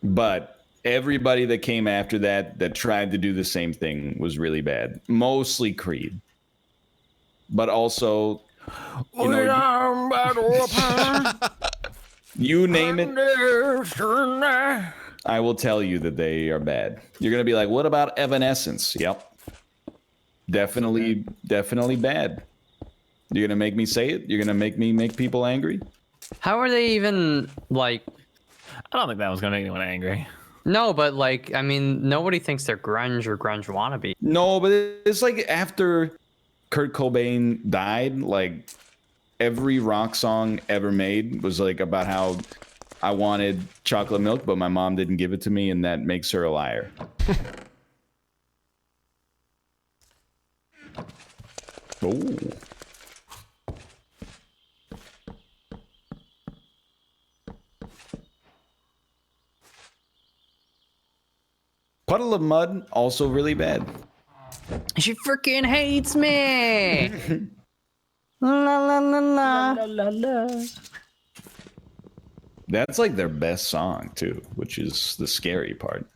But everybody that came after that tried to do the same thing was really bad. Mostly Creed. But also, you name it, I will tell you that they are bad. You're going to be like, what about Evanescence? Yep. Definitely bad. You're going to make me say it? You're going to make me make people angry? How are they even like? I don't think that was gonna make anyone angry. No, but like, I mean, nobody thinks they're grunge or grunge wannabe. No, but it's like after Kurt Cobain died, like every rock song ever made was like about how I wanted chocolate milk, but my mom didn't give it to me, and that makes her a liar. Oh. Puddle of Mud, also really bad. She freaking hates me. La la la la. That's like their best song too, which is the scary part.